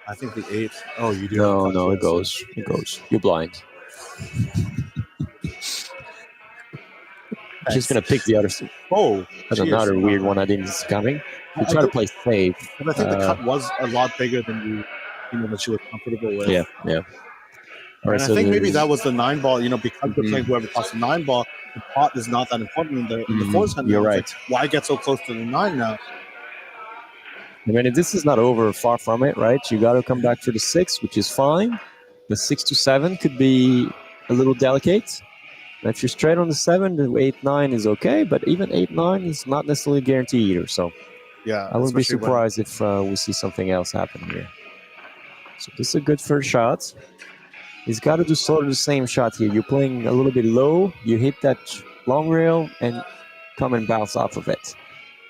I think the 8. Oh, you do. No, it goes. It goes. You're blind. She's going to pick the other. Oh, that's another weird one I didn't see coming. We try to play safe. But I think the cut was a lot bigger than that she was comfortable with. Yeah. All right, so I think maybe that was the 9 ball. Because we're playing whoever tossed the 9 ball, the pot is not that important in the forehand. You're right. Like, why get so close to the 9 now? I mean, this is not over, far from it, right? You got to come back for the 6, which is fine. The 6 to 7 could be a little delicate. And if you're straight on the 7, the 8-9 is okay, but even 8-9 is not necessarily guaranteed either. So I wouldn't be surprised if we see something else happen here. So this is a good first shot. He's got to do sort of the same shot here. You're playing a little bit low. You hit that long rail and come and bounce off of it.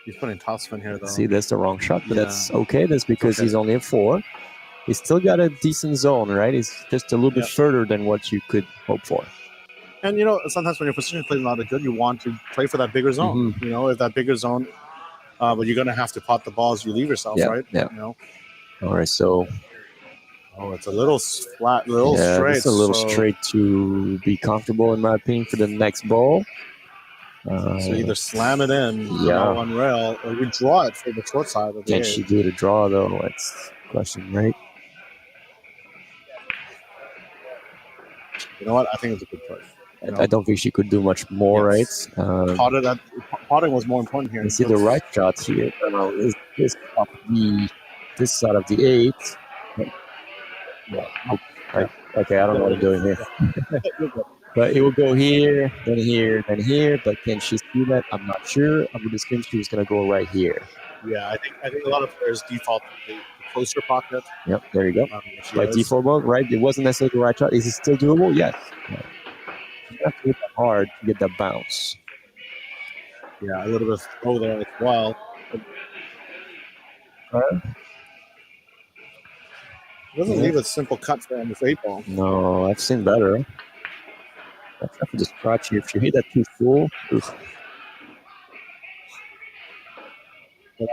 He's putting topspin here, though. See, that's the wrong shot, but that's okay. That's because he's only a 4. He's still got a decent zone, right? He's just a little bit further than what you could hope for. And, sometimes when your position play is not good, you want to play for that bigger zone. If that bigger zone, but you're going to have to pot the balls you leave yourself, right? Yeah. All right, so. Oh, it's a little flat, straight. It's a little straight to be comfortable, in my opinion, for the next ball. So either slam it in on rail, or you draw it for the short side of the Can she do the draw, though? That's the question, right? You know what? I think it's a good choice. I don't think she could do much more, right? Potting was more important here. You see the right shot here. This side of the 8. Okay, I don't know what I'm doing here. But it will go here, then here, then here. But can she see that? I'm not sure. I would assume she was going to go right here. Yeah, I think a lot of players default to the closer pocket. Yep, there you go. By default, right? It wasn't necessarily the right shot. Is it still doable? Yes. You have to hit that hard to get that bounce. Yeah, a little bit slow there as well. It doesn't leave a simple cut for this 8 ball. No, I've seen better. That's after the scratch. If you hit that too full, But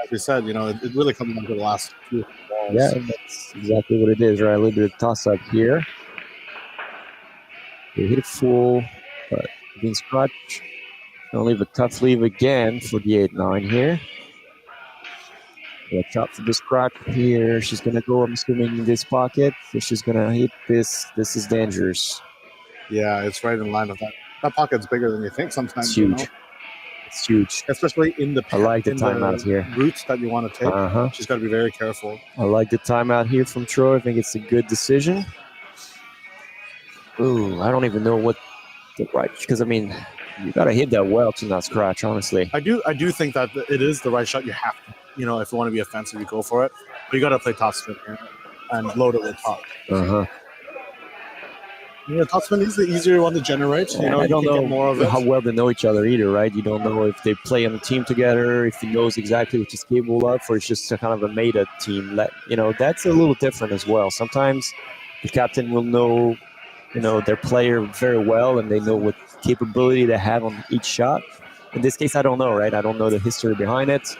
as we said, it really comes down to the last 2 balls. Yeah, that's exactly what it is, right? A little bit of toss-up here. You hit it full, but being scratch. Gonna leave a tough leave again for the 8-9 here. Watch out for the scratch here. She's gonna go, I'm assuming, in this pocket. So she's gonna hit this. This is dangerous. Yeah, it's right in line with that. That pocket's bigger than you think sometimes. It's huge. It's huge. Especially in the I like the timeout here. Routes that you want to take. She's got to be very careful. I like the timeout here from Troy. I think it's a good decision. Ooh, I don't even know what the right, because I mean, you got to hit that well to not scratch, honestly. I do think that it is the right shot. You have to, if you want to be offensive, you go for it. But you got to play top spin here. and load it with top. Top spin is the easier one to generate. I don't know more of it. How well they know each other either, right? You don't know if they play on a team together, if he knows exactly what he's capable of, or it's just a kind of a meta team. That's a little different as well. Sometimes the captain will know, their player very well, and they know what capability they have on each shot. In this case, I don't know, right? I don't know the history behind it.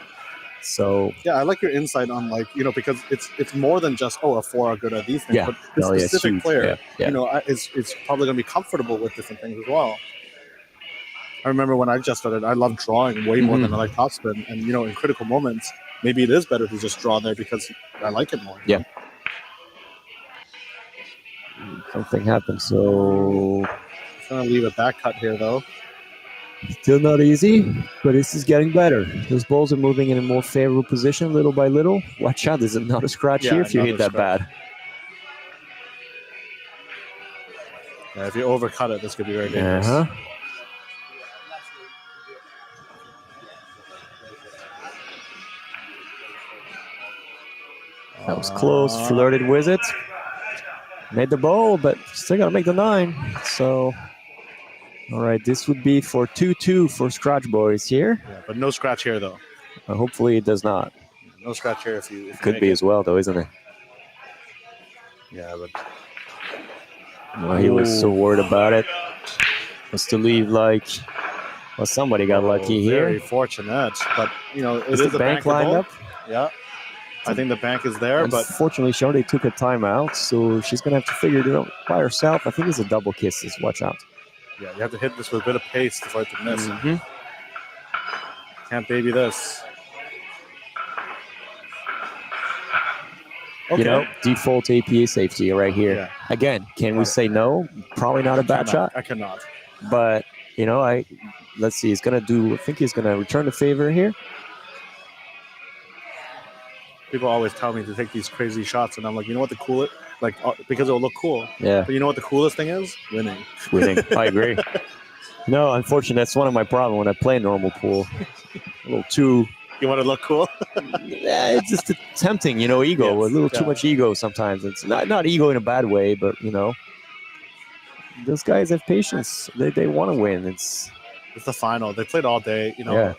So yeah, I like your insight on because it's more than just a 4 are good at these things, but the specific player, is probably going to be comfortable with different things as well. I remember when I just started, I loved drawing way more than I like topspin, and in critical moments, maybe it is better to just draw there because I like it more. Yeah. Something happened, so I'm gonna leave a back cut here though. Still not easy, but this is getting better. Those balls are moving in a more favorable position little by little. Watch out, there's another scratch here if you hit that bad. Yeah, if you overcut it, this could be very dangerous. That was close, flirted with it. Made the ball, but still got to make the 9. So, all right, this would be for 2-2 for Scratch Boys here. Yeah, but no scratch here, though. Hopefully it does not. No scratch here if you could be as well, though, isn't it? Yeah, but... Well, he was so worried about it. Was to leave somebody got lucky here. Very fortunate, but, it is the bank lined up? Yeah. I think the bank is there, but unfortunately, she already took a timeout, so she's gonna have to figure it out by herself. I think it's a double kisses. Watch out. Yeah, you have to hit this with a bit of pace to fight the miss. Can't baby this. Okay. Default APA safety right here. Yeah. Again, can we say no? Probably not a bad shot. I cannot. But let's see. He's gonna do. I think he's gonna return the favor here. People always tell me to take these crazy shots, and I'm like, you know what the coolest, because it'll look cool. Yeah. But you know what the coolest thing is? Winning. I agree. No, unfortunately, that's one of my problems when I play normal pool. A little too. You want to look cool? Yeah, it's just tempting, ego. Yes, a little too much ego sometimes. It's not ego in a bad way, but those guys have patience. They want to win. It's the final. They played all day. Yeah.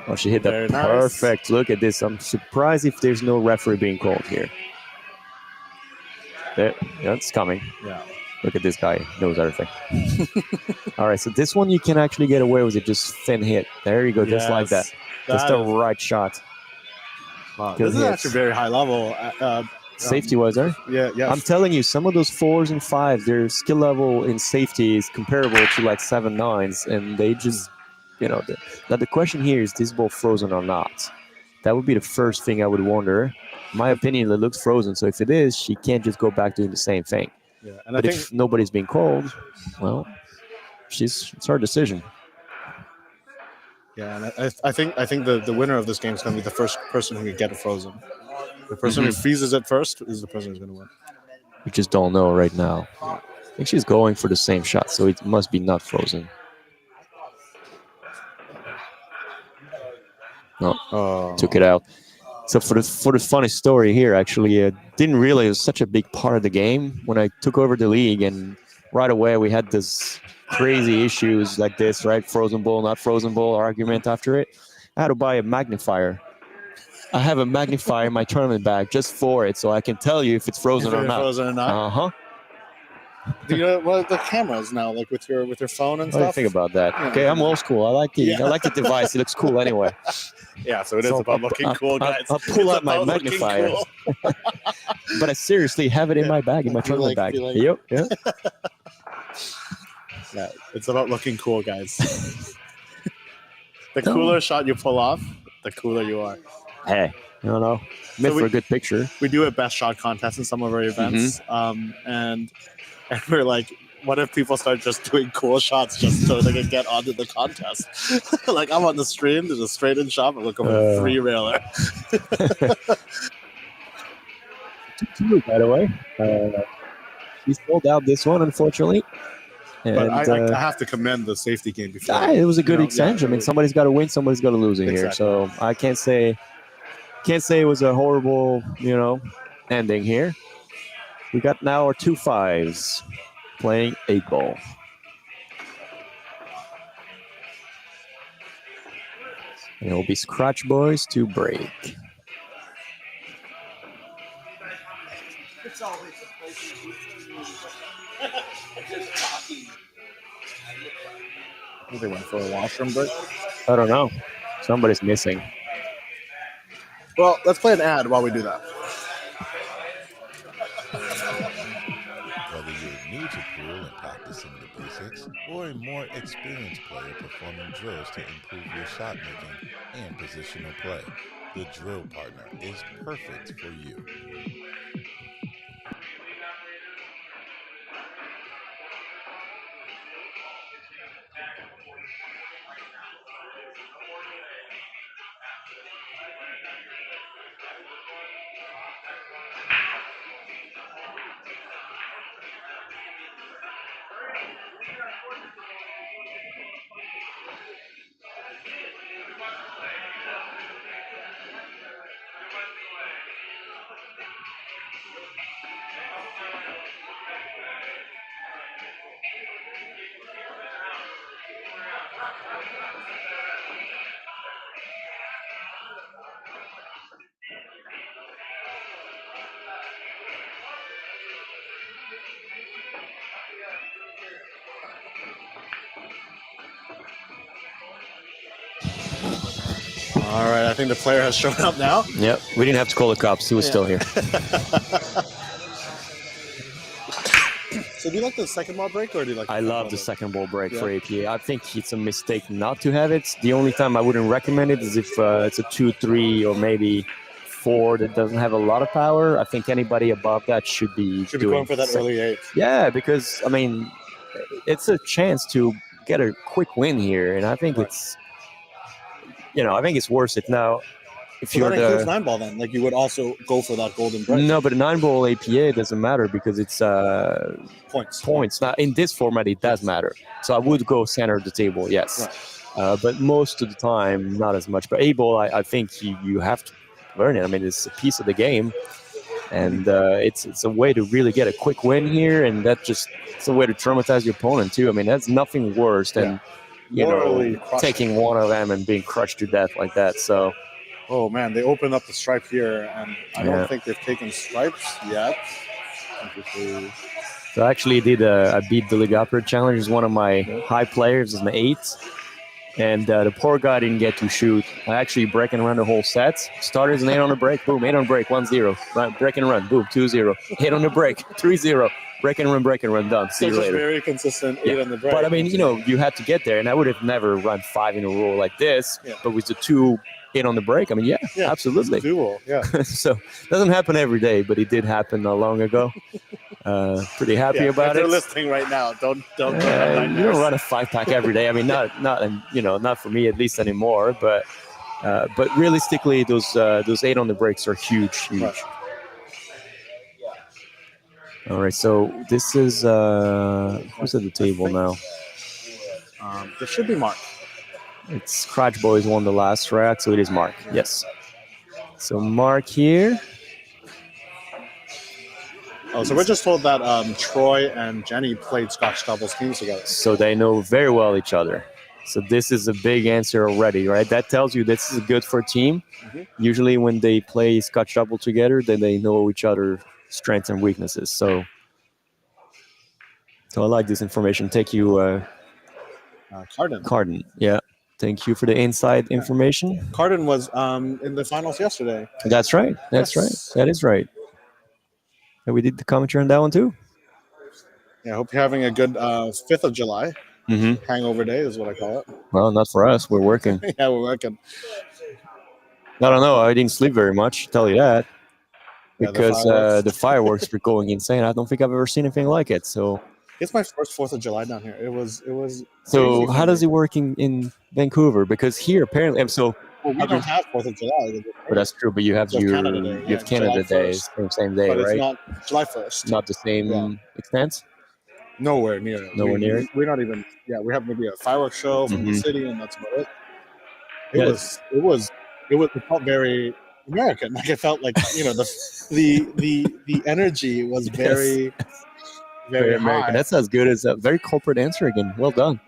Oh, she hit that perfect. Nice. Look at this. I'm surprised if there's no referee being called here. There, it's coming. Yeah. Look at this guy. Knows everything. All right, so this one you can actually get away with it. Just thin hit. There you go, just like that. That's the right shot. Wow, this is actually very high level. Safety-wise, there. Yeah. I'm telling you, some of those 4s and 5s, their skill level in safety is comparable to 7, 9s, and they just... Now the question here is this ball frozen or not? That would be the first thing I would wonder. In my opinion, it looks frozen. So if it is, she can't just go back doing the same thing. Yeah, and but if nobody's being called, well, it's her decision. Yeah, and I think the winner of this game is going to be the first person who can get it frozen. The person who freezes it first is the person who's going to win. We just don't know right now. I think she's going for the same shot, so it must be not frozen. No, took it out. So for the funny story here, actually, I didn't realize it was such a big part of the game when I took over the league, and right away we had this crazy issues like this, right? Frozen ball, not frozen ball argument after it. I had to buy a magnifier. I have a magnifier in my tournament bag just for it, so I can tell you if it's frozen or not. Frozen or not? Do you know what the cameras now, with your phone and stuff? What do you think about that? Yeah. Okay, I'm old school. I like the device. It looks cool anyway. Yeah, so it is about looking cool, guys. I'll pull out my magnifier. Cool. But I seriously have it in my bag, in my tournament bag. Yep. Yeah. Yeah, it's about looking cool, guys. The cooler shot you pull off, the cooler you are. Hey, meant for a good picture. We do a best shot contest in some of our events, and we're like, what if people start just doing cool shots just so they can get onto the contest? I'm on the stream, there's a straight-in shot, but look over the three-railer. By the way, he sold out this one, unfortunately. And, but I have to commend the safety game before. It was a good exchange. I mean, somebody's got to win, somebody's got to lose in here. So I can't say can't say it was a horrible, ending here. We got now our 2 5s playing 8-ball. And it'll be Scratch Boys to break. They went for a washroom break. I don't know. Somebody's missing. Well, let's play an ad while we do that. Whether you're new to pool and practicing the basics, or a more experienced player performing drills to improve your shot making and positional play, the Drill Partner is perfect for you. All right, I think the player has shown up now. Yep, we didn't have to call the cops. He was still here. So do you like the second ball break, or do you like? I love the second ball break for APA. I think it's a mistake not to have it. The only time I wouldn't recommend it is if it's a 2-3 or maybe 4 that doesn't have a lot of power. I think anybody above that should be going for that early 8. Yeah, because I mean, it's a chance to get a quick win here, and I think it's, I think it's worth it now. If that includes 9-ball then, like you would also go for that golden break. No, but a 9-ball APA doesn't matter because it's points. Now in this format, it does matter. So I would go center of the table, yes. Right. But most of the time, not as much. But 8-ball, I think you have to learn it. I mean, it's a piece of the game, and it's a way to really get a quick win here, and it's a way to traumatize your opponent too. I mean, that's nothing worse than taking one of them and being crushed to death like that. So. Oh man, they opened up the stripe here, and I don't think they've taken stripes yet. So I actually I beat the League Opera Challenge as one of my high players as an 8. And the poor guy didn't get to shoot. I actually break and run the whole set. Started as an 8 on the break, boom, 8 on the break, 1-0. Break and run, boom, 2-0. 8 on the break, 3-0. Break and run, done. See you later. Very consistent 8 on the break. But I mean, you had to get there, and I would have never run 5 in a row like this. Yeah. But with the 2 8 on the break, I mean, absolutely. Duel, So it doesn't happen every day, but it did happen long ago. Pretty happy about it. They're listening right now. Don't. You don't run a 5-pack every day. I mean, not for me at least anymore. But realistically, those 8 on the breaks are huge. Right. All right, so this is who's at the table now? This should be Mark. It's Scratch Boys won the last rack, so it is Mark. Yes. So Mark here. Oh, so we're just told that Troy and Jenny played Scotch doubles teams together. So they know very well each other. So this is a big answer already, right? That tells you this is good for a team. Mm-hmm. Usually when they play Scotch double together, then they know each other's strengths and weaknesses. So I like this information. Thank you, Carden. Yeah. Thank you for the inside information. Carden was in the finals yesterday. That's right. That's right. That is right. And we did the commentary on that one too. Yeah, I hope you're having a good 5th of July. Mm-hmm. Hangover day is what I call it. Well, not for us. We're working. Yeah, we're working. I don't know. I didn't sleep very much, tell you that. Because the fireworks were going insane. I don't think I've ever seen anything like it. So it's my first 4th of July down here. It was. So how does it work in Vancouver? Because here apparently, we don't have 4th of July. But that's true. But you have Canada Day. You have Canada Day, same day, but right? It's not July 1st. Not the same extent. Nowhere near it. Nowhere near it. We're not even. Yeah, we have maybe a fireworks show from the city, and that's about it. It felt very American. Like I felt like the energy was very very American. high. That's as good as a very corporate answer again. Well done.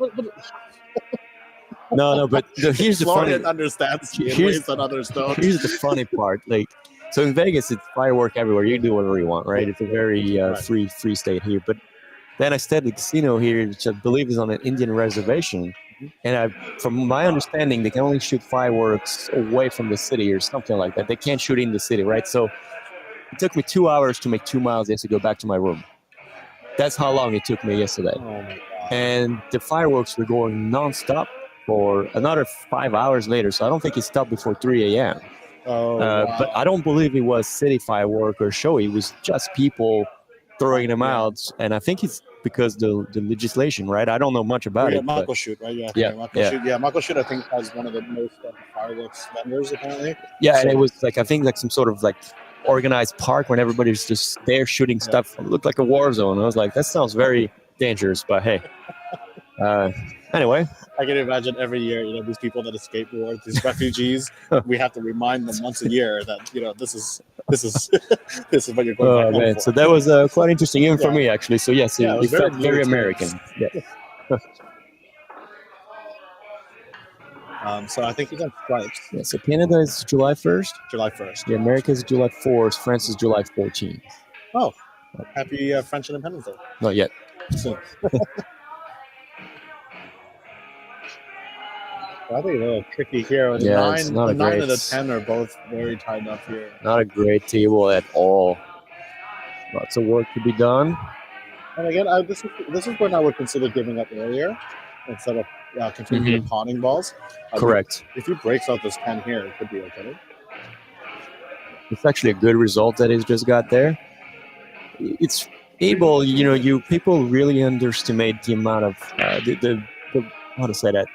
No, but here's the funny. Florian understands me in Here's- ways that others don't. Here's the funny part. Like, so in Vegas, it's firework everywhere. You can do whatever you want, right? It's a very Right. free state here. But then I stayed at the casino here, which I believe is on an Indian reservation. And from my understanding, they can only shoot fireworks away from the city or something like that. They can't shoot in the city, right? So it took me 2 hours to make 2 miles just to go back to my room. That's how long it took me yesterday. Oh my god. And the fireworks were going nonstop for another 5 hours later. So I don't think it stopped before 3 a.m. Oh, wow. But I don't believe it was city firework or show. It was just people throwing them out. And I think it's because the legislation, right? I don't know much about it. Mako Shoot, right? Yeah. Yeah, Mako Shoot, I think, has one of the most fireworks vendors, apparently. Yeah, and it was like, I think, like some sort of like organized park when everybody's just there shooting stuff. It looked like a war zone. I was like, that sounds very dangerous, but hey. Anyway. I can imagine every year, these people that escape war, these refugees, we have to remind them once a year that, this is this is what you're going back home Man. for. So that was quite interesting even for me, actually. So yes, Yeah, it felt very American. Yeah. So I think he's on stripes. Yeah, so Canada is July 1st. July 1st. Yeah, America is July 4th. France is July 14th. Oh, happy French Independence Day. Not yet. Soon. I think a little tricky here. The it's not a 9 great, and the 10 are both very tied up here. Not a great table at all. Lots of work to be done. And again, this is when I would consider giving up earlier instead of continuing with pawning balls. Correct. If he breaks out this 10 here, it could be okay. It's actually a good result that he's just got there. It's able, people really underestimate the amount of the how to say that,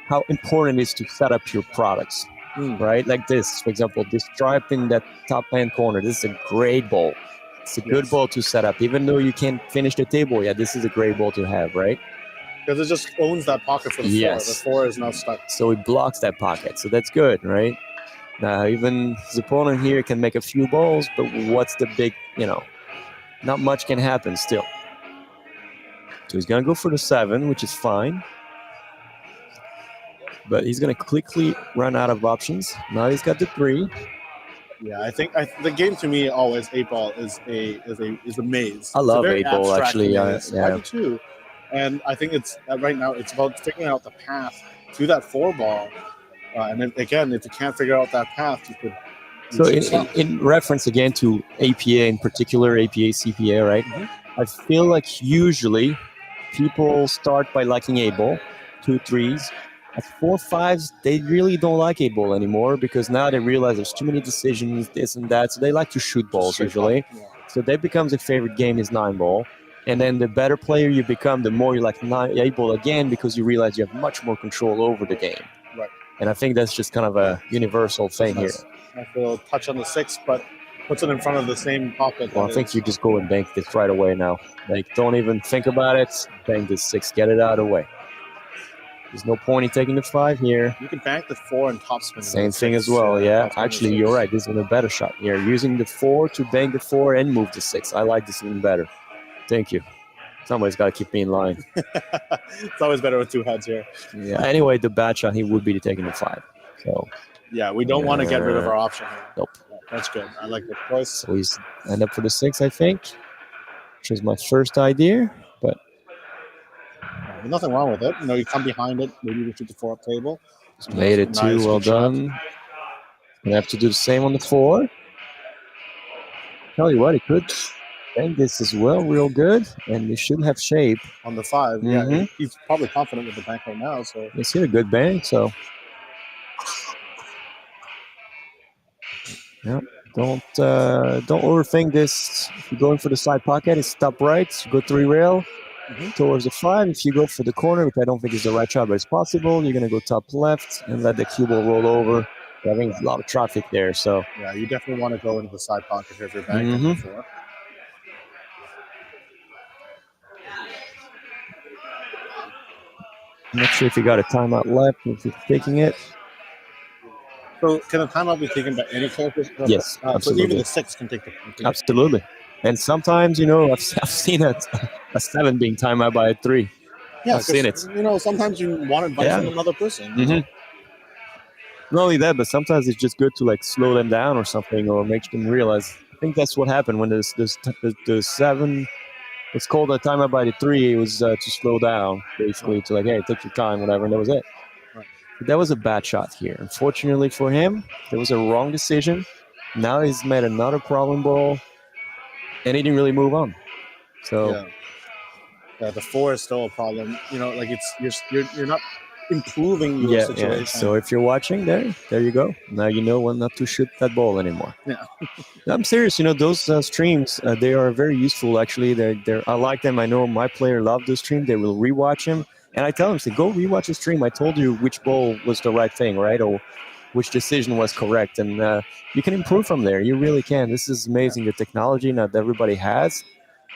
how important it is to set up your products, right? Like this, for example, this stripe in that top hand corner. This is a great ball. It's a good ball to set up, even though you can't finish the table yet. This is a great ball to have, right? Because it just owns that pocket for the 4. The 4 is now stuck. So it blocks that pocket. So that's good, right? Now, even his opponent here can make a few balls, but what's the big, not much can happen still. So he's going to go for the 7, which is fine. But he's going to quickly run out of options. Now he's got the 3. Yeah, I think the game to me always 8-ball is a maze. I love 8-ball actually. I do too. And I think it's right now it's about figuring out the path to that 4-ball. And then, again, if you can't figure out that path, you could. So in reference again to APA in particular, APA, CPA, right? I feel like usually people start by liking 8-ball, 2, 3s. At 4, 5s, they really don't like 8-ball anymore because now they realize there's too many decisions, this and that. So they like to shoot balls usually. So that becomes a favorite game is 9-ball. And then the better player you become, the more you like 8-ball again because you realize you have much more control over the game. Right. And I think that's just kind of a universal thing here. I feel touch on the 6, but puts it in front of the same pocket. Well, I think you just go and bank this right away now. Like, don't even think about it. Bank this 6, get it out of the way. There's no point in taking the 5 here. You can bank the 4 and topspin. Same thing as well, yeah. Actually, you're right. This is a better shot here. Using the 4 to bank the 4 and move the 6. I like this even better. Thank you. Somebody's got to keep me in line. It's always better with 2 heads here. Yeah. Anyway, the bad shot, he would be taking the 5. So. Yeah, we don't want to get rid of our option here. Nope. That's good. I like the choice. So he's end up for the 6, I think, which is my first idea. But there's nothing wrong with it. You come behind it. Maybe you can shoot the 4 up table. Just made it 2. Well done. Gonna have to do the same on the 4. Tell you what, he could bank this as well, real good, and he should have shape on the 5. Yeah, he's probably confident with the bank right now. So he's hit a good bank. So yeah, don't overthink this. If you're going for the side pocket, it's top right. You go 3 rail towards the 5. If you go for the corner, which I don't think is the right shot, but it's possible, you're gonna go top left and let the cue ball roll over. I think there's a lot of traffic there. So yeah, you definitely want to go into the side pocket here if you're banking before. I'm not sure if you got a timeout left, if you're taking it. So can a timeout be taken by any character? Yes, So absolutely. even the 6 can take the. Absolutely. And sometimes, I've seen a 7 being timed out by a 3. Yeah, I've seen it. Sometimes you want advice from another person. Mm-hmm. Not only that, but sometimes it's just good to like slow them down or something, or make them realize. I think that's what happened when the 7. It's called a timeout by the 3. It was to slow down, basically, to like, hey, take your time, whatever, and that was it. Right. But that was a bad shot here. Unfortunately for him, there was a wrong decision. Now he's made another problem ball, and he didn't really move on. So yeah, the 4 is still a problem. Like you're not improving your situation. Yeah. So if you're watching, there you go. Now you know when not to shoot that ball anymore. Yeah. I'm serious. Those streams, they are very useful. Actually, I like them. I know my player loved the stream. They will rewatch him, and I tell them, say, go rewatch the stream. I told you which ball was the right thing, right, or which decision was correct, and you can improve from there. You really can. This is amazing. The technology that everybody has.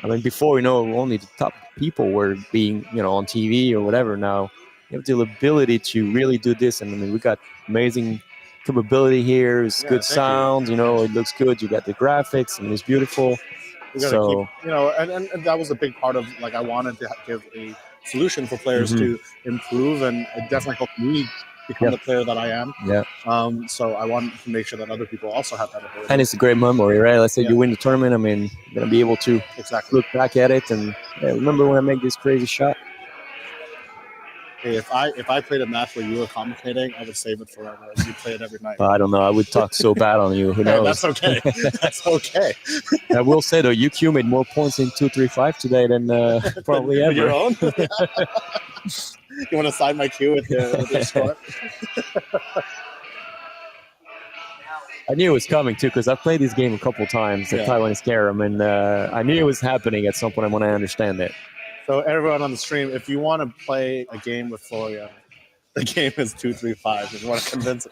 I mean, before, only the top people were being, on TV or whatever. Now you have the ability to really do this, and I mean, we got amazing capability here. It's good sound, it looks good. You got the graphics, and it's beautiful. So keep, and that was a big part of like I wanted to give a solution for players to improve, and it definitely helped me become the player that I am. Yeah. So I wanted to make sure that other people also have that ability. And it's a great memory, right? Let's say you win the tournament. I mean, you're gonna be able to look back at it and remember when I make this crazy shot. Hey, if I played a match where you were commentating, I would save it forever. You play it every night. I don't know. I would talk so bad on you. Who knows? That's okay. That's okay. I will say though, UQ made more points in 2-3-5 today than probably ever. Your own. You want to sign my cue with your score? I knew it was coming too because I've played this game a couple times, the Taiwanese Carom, and I knew it was happening at some point when I understand it. So everyone on the stream, if you want to play a game with Florian, the game is 2-3-5. If you want to convince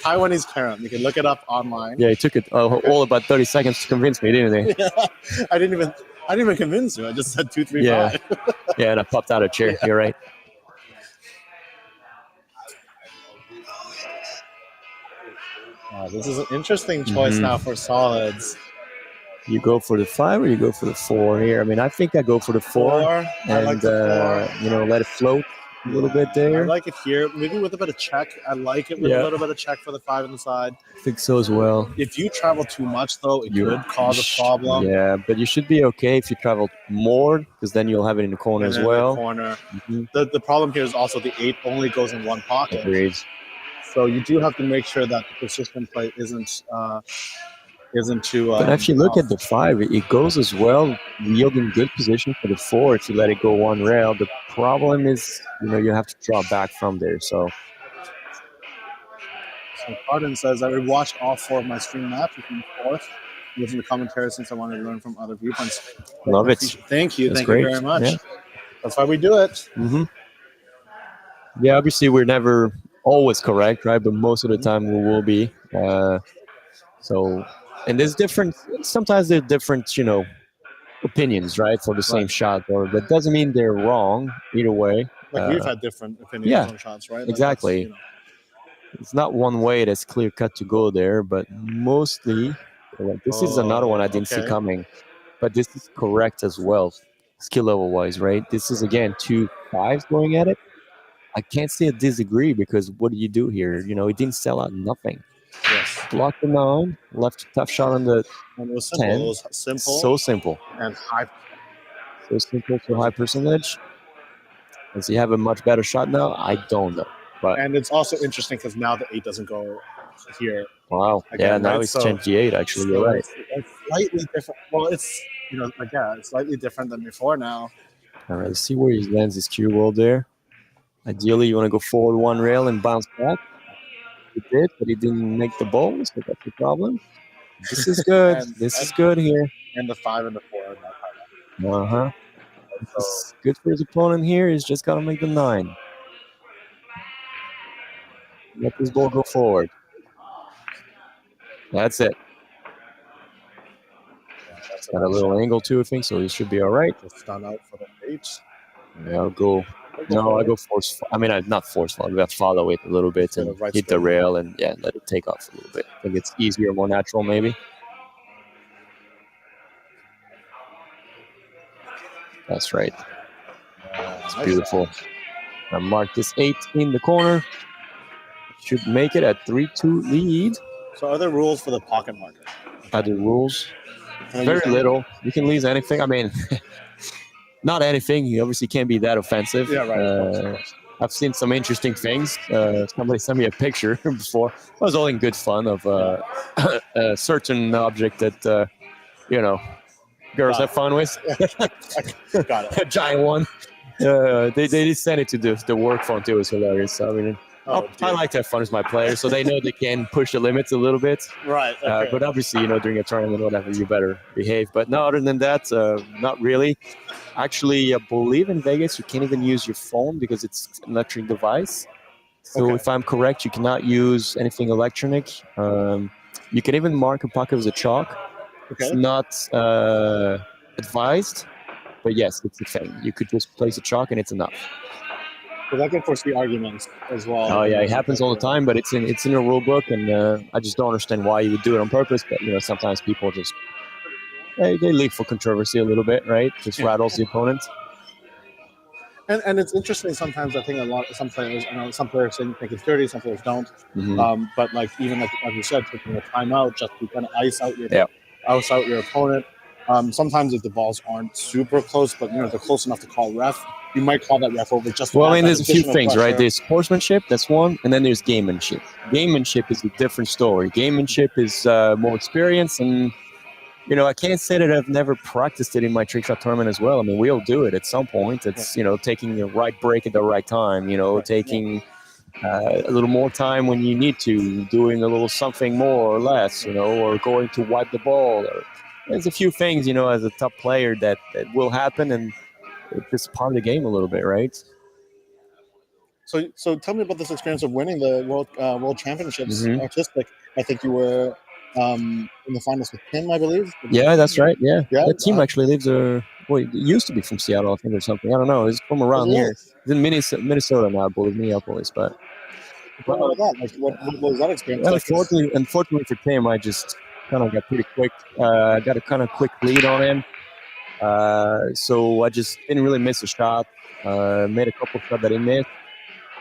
Taiwanese Carom, you can look it up online. Yeah, he took it all about 30 seconds to convince me, didn't he? Yeah, I didn't even convince you. I just said 2-3-5. Yeah, and I popped out a chair. You're right. This is an interesting choice now for solids. You go for the 5 or you go for the 4 here? I mean, I think I go for the 4. And, like the 4. Let it float a little bit there. I like it here, maybe with a bit of check. I like it with a little bit of check for the 5 on the side. I think so as well. If you travel too much, though, it could cause a problem. Yeah, but you should be okay if you travel more, because then you'll have it in the corner as well. The problem here is also the 8 only goes in one pocket. Agreed. So you do have to make sure that the persistent play isn't too. But if you look at the 5, it goes as well, yielding good position for the 4 if you let it go one rail. The problem is, you have to draw back from there. So Cardin says, I rewatched all 4 of my stream matches from the 4th. Listen to commentary since I wanted to learn from other viewpoints. Love it. Thank you. That's Thank great. you very much. Yeah. That's why we do it. Yeah, obviously we're never always correct, right? But most of the time we will be. And there's different. Sometimes there's different, opinions, right, for the same shot. But doesn't mean they're wrong either way. Like we've had different opinions on shots, right? Like Exactly. It's not one way that's clear cut to go there, but mostly. This is another one I didn't see coming, but this is correct as well, skill level wise, right? This is again 2 5s going at it. I can't say I disagree because what do you do here? It didn't sell out nothing. Yes. Blocked the 9, left tough shot on the and it was simple. 10. It was simple. So simple. And high. So simple, so high percentage. Does he have a much better shot now? I don't know. And it's also interesting because now the 8 doesn't go here. Wow. Again, now he's changed the 8, actually. You're right. It's slightly different. Well, it's, it's slightly different than before now. All right, let's see where he lands his cue ball there. Ideally, you want to go forward 1 rail and bounce back. He did, but he didn't make the ball, so that's the problem. This is good. This is good here. And the 5 and the 4. Uh-huh. This is good for his opponent here. He's just got to make the 9. Let this ball go forward. That's it. That's got a little angle too, I think, so he should be all right. Just done out for the 8. Yeah, I'll go No, I go force. I mean, not force follow. I follow it a little bit and hit the rail and let it take off a little bit. I think it's easier, more natural, maybe. That's right. It's beautiful. I mark this 8 in the corner. Should make it a 3-2 lead. So, are there rules for the pocket marker? Are there rules? Very little. You can leave anything. I mean, not anything. You obviously can't be that offensive. Yeah, right. Of course. I've seen some interesting things. Somebody sent me a picture before. It was all in good fun of a certain object that, girls have fun with. Got it. A giant one. They did send it to the work phone too. It was hilarious. I mean, I like to have fun with my players, so they know they can push the limits a little bit. Right. Okay. But obviously, during a tournament, whatever, you better behave. But no, other than that, not really. Actually, I believe in Vegas you can't even use your phone because it's an electric device. So if I'm correct, you cannot use anything electronic. You can even mark a pocket with a chalk. It's not advised, but yes, it's a thing. You could just place a chalk and it's enough. Because I can foresee arguments as well. Oh yeah, it happens all the time, but it's in a rule book, and I just don't understand why you would do it on purpose. But sometimes people just they leave for controversy a little bit, right? Just rattles the opponent. And it's interesting sometimes. I think some players think it's dirty, some players don't. Mm-hmm. But like as you said, taking a timeout just to kind of ice out your opponent. Sometimes if the balls aren't super close, but they're close enough to call ref, you might call that ref over just. Well, I mean, there's a few things, right? There's sportsmanship, that's one, and then there's gamemanship. Gamemanship is a different story. Gamemanship is more experience, and I can't say that I've never practiced it in my trick shot tournament as well. I mean, we all do it at some point. It's taking the right break at the right time. Taking a little more time when you need to, doing a little something more or less. Or going to wipe the ball. There's a few things, as a top player that will happen, and it's just part of the game a little bit, right? So tell me about this experience of winning the world championships. Mm-hmm. Artistic. I think you were in the finals with Tim, I believe. Yeah, that's right. Yeah. That team actually lives. It used to be from Seattle, I think, or something. I don't know. It's from around here. It's in Minnesota now, I believe, Minneapolis. But what was that experience? Well, unfortunately for Tim, I just kind of got pretty quick. Got a kind of quick lead on him. So I just didn't really miss a shot. Made a couple shots that he missed,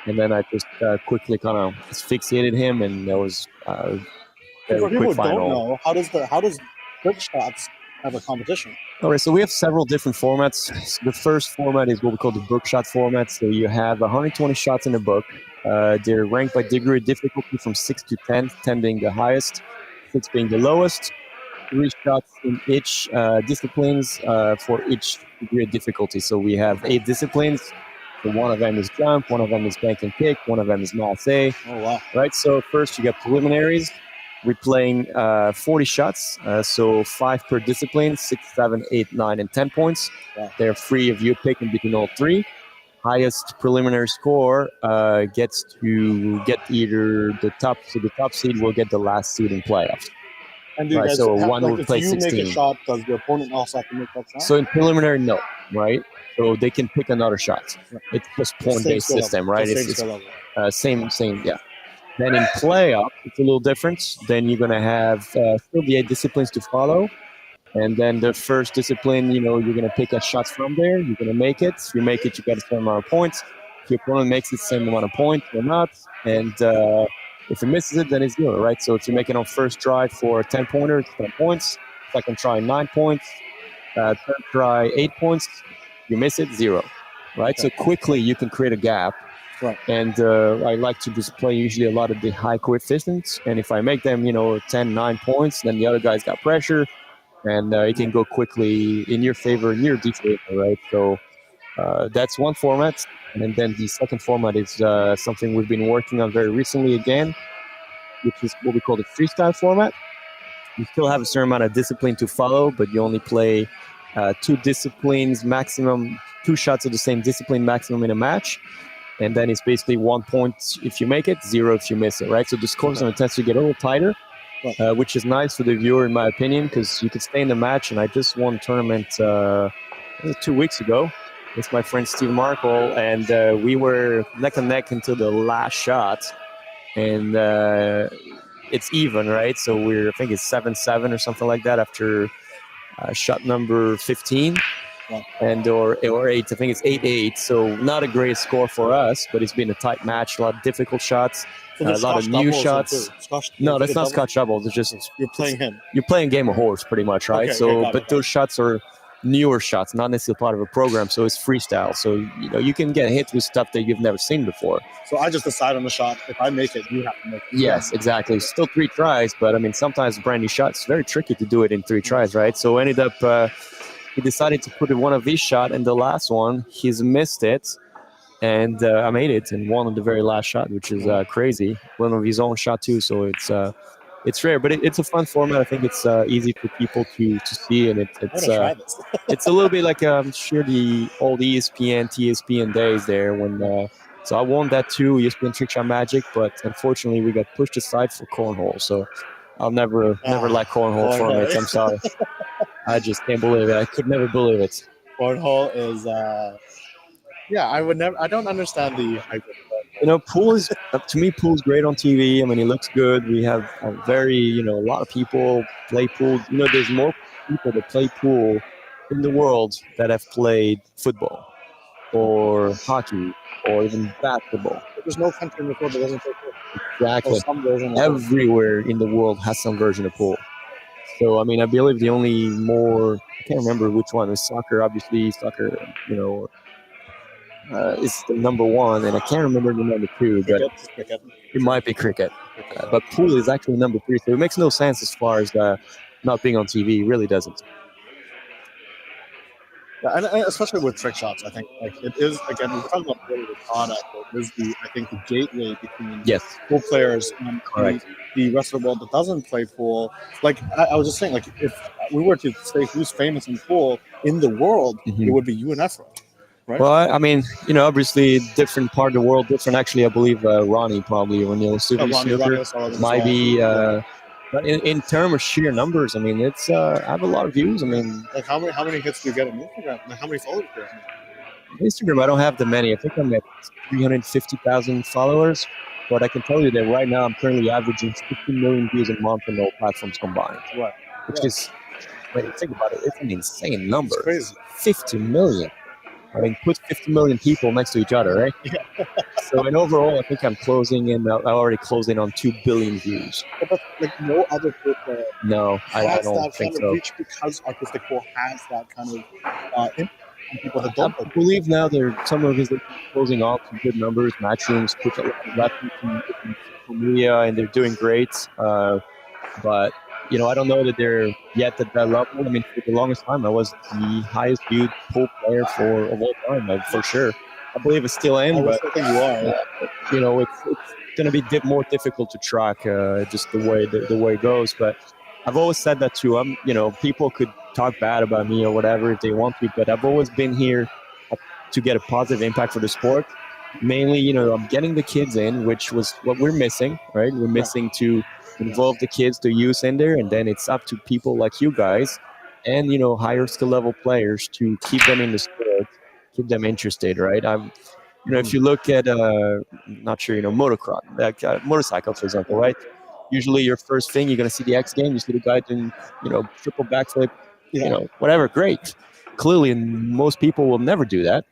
and then I just quickly kind of asphyxiated him, and that was for people who don't know, how does trick shots have a competition? All right, so we have several different formats. So the first format is what we call the book shot format. So you have 120 shots in a book. They're ranked by degree of difficulty from 6 to 10, 10 being the highest, 6 being the lowest. 3 shots in each disciplines for each degree of difficulty. So we have 8 disciplines. So one of them is jump, one of them is bank and kick, one of them is masse. Oh, wow. Right, so first you got preliminaries. We're playing 40 shots, so 5 per discipline, 6, 7, 8, 9, and 10 points. Wow. They're free of you picking between all 3. Highest preliminary score gets to get either the top. So the top seed will get the last seed in playoffs. And do you guys so one will play 16. If you make a shot, does the opponent also have to make that shot? So in preliminary, no, right? So they can pick another shot. Right. It's just point-based system, right? It's same, yeah. Then in playoff, it's a little different. Then you're going to have still the 8 disciplines to follow. And then the first discipline, you're going to pick a shot from there. You're going to make it. If you make it, you get the same amount of points. If your opponent makes it, the same amount of points or not. And if he misses it, then it's 0, right? So if you make it on first try for 10-pointer, it's 10 points. Second try, 9 points. Third try, 8 points. You miss it, 0, right? Okay. So quickly you can create a gap. Right. And I like to just play usually a lot of the high coefficients. And if I make them, 10, 9 points, then the other guy's got pressure. And it can go quickly in your favor, in your defavor, right? So that's one format. And then the second format is something we've been working on very recently again, which is what we call the freestyle format. You still have a certain amount of discipline to follow, but you only play 2 disciplines maximum, 2 shots of the same discipline maximum in a match. And then it's basically 1 point if you make it, 0 if you miss it, right? So the scores tends to get a little tighter, which is nice for the viewer, in my opinion, because you can stay in the match. And I just won a tournament 2 weeks ago. It's my friend Steve Markle, and we were neck and neck until the last shot, and it's even, right? So I think it's 7-7 or something like that after shot number 15. And or 8, I think it's 8-8. So not a great score for us, but it's been a tight match, a lot of difficult shots, a lot of new shots. No, that's not Scotch doubles. It's just you're playing him. You're playing game of horse, pretty much, right? Those shots are newer shots, not necessarily part of a program, so it's freestyle. So you can get hit with stuff that you've never seen before. So I just decide on the shot. If I make it, you have to make it. Yes, exactly. Still 3 tries, but I mean, sometimes brand new shots, very tricky to do it in 3 tries, right? So ended up. He decided to put in one of his shot, and the last one, he's missed it, and I made it and won on the very last shot, which is crazy. One of his own shot too, so it's rare, but it's a fun format. I think it's easy for people to see, and it's a little bit like I'm sure the old ESPN, TSPN days there when. So I won that too, ESPN Trick Shot Magic, but unfortunately we got pushed aside for cornhole. So I'll never like cornhole formats. I'm sorry. I just can't believe it. I could never believe it. Cornhole is, I would never. I don't understand the hype. Pool is to me. Pool's great on TV. I mean, it looks good. We have a lot of people play pool. There's more people that play pool in the world that have played football or hockey or even basketball. There's no country in the world that doesn't play pool. Exactly. Everywhere in the world has some version of pool. So, I mean, I believe the only I can't remember which one is soccer. Obviously, soccer, is the number 1, and I can't remember the number 2, but it might be cricket. But pool is actually number 3, so it makes no sense as far as not being on TV. It really doesn't. Yeah, and especially with trick shots, I think it is, again, we're talking about the product. It is the gateway between pool players and the rest of the world that doesn't play pool. Like I was just saying, like if we were to say who's famous in pool in the world, it would be you and Ephraim, right? Well, I mean, different part of the world, different. Actually, I believe Ronnie probably, or Snooker might be. But in terms of sheer numbers, I mean, it's I have a lot of views. I mean, like how many hits do you get on Instagram? Like how many followers do you have? Instagram, I don't have that many. I think I'm at 350,000 followers. But I can tell you that right now I'm currently averaging 15 million views a month on all platforms combined. Right. Which is, when you think about it, it's an insane number. It's crazy. 50 million. I mean, put 50 million people next to each other, right? Yeah. So, and overall, I think I'm already closing on 2 billion views. But like no other pool player. No, I don't think so. Reach because artistic pool has that kind of impact on people that don't. I believe now some of his closing off some good numbers. Matchrooms put a lot of left in social media, and they're doing great. But I don't know that they're yet at that level. I mean, for the longest time, I was the highest viewed pool player of all time, for sure. I believe I still am, but I think you are. It's going to be more difficult to track just the way it goes. But I've always said that too. People could talk bad about me or whatever if they want to, but I've always been here to get a positive impact for the sport. Mainly, I'm getting the kids in, which was what we're missing, right? We're missing to involve the kids to use in there, and then it's up to people like you guys and higher skill level players to keep them in the sport, keep them interested, right? If you look at not sure motocross, like motorcycle, for example, right? Usually your first thing, you're going to see the X game, you see the guy doing triple backflip, whatever, great. Clearly most people will never do that.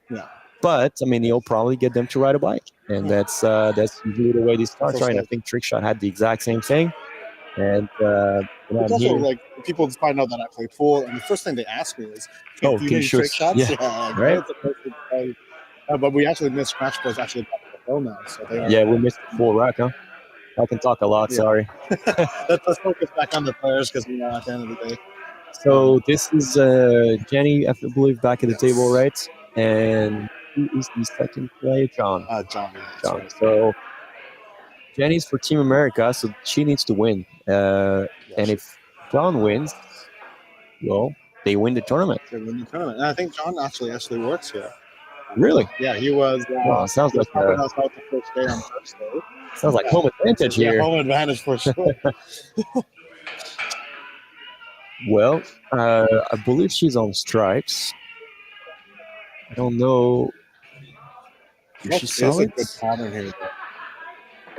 But I mean, you'll probably get them to ride a bike, and that's usually the way they start. Right? I think Trickshot had the exact same thing, and it's also like people find out that I play pool, and the first thing they ask me is, "Can you shoot trick shots?" Yeah, right. But we actually missed Scratch Bros actually back to the hill now, so we missed the full rack, huh? I can talk a lot. Sorry. Let's focus back on the players because at the end of the day. So this is Jenny, I believe, back at the table, right? And who is the second player? John. John. So Jenny's for Team America, so she needs to win. And if John wins, well, they win the tournament. And I think John actually works here. Really? Yeah, he was. Sounds like us out the first day on Thursday. Sounds like home advantage here. Yeah, home advantage for sure. Well, I believe she's on stripes. I don't know. She's solid. a good pattern here.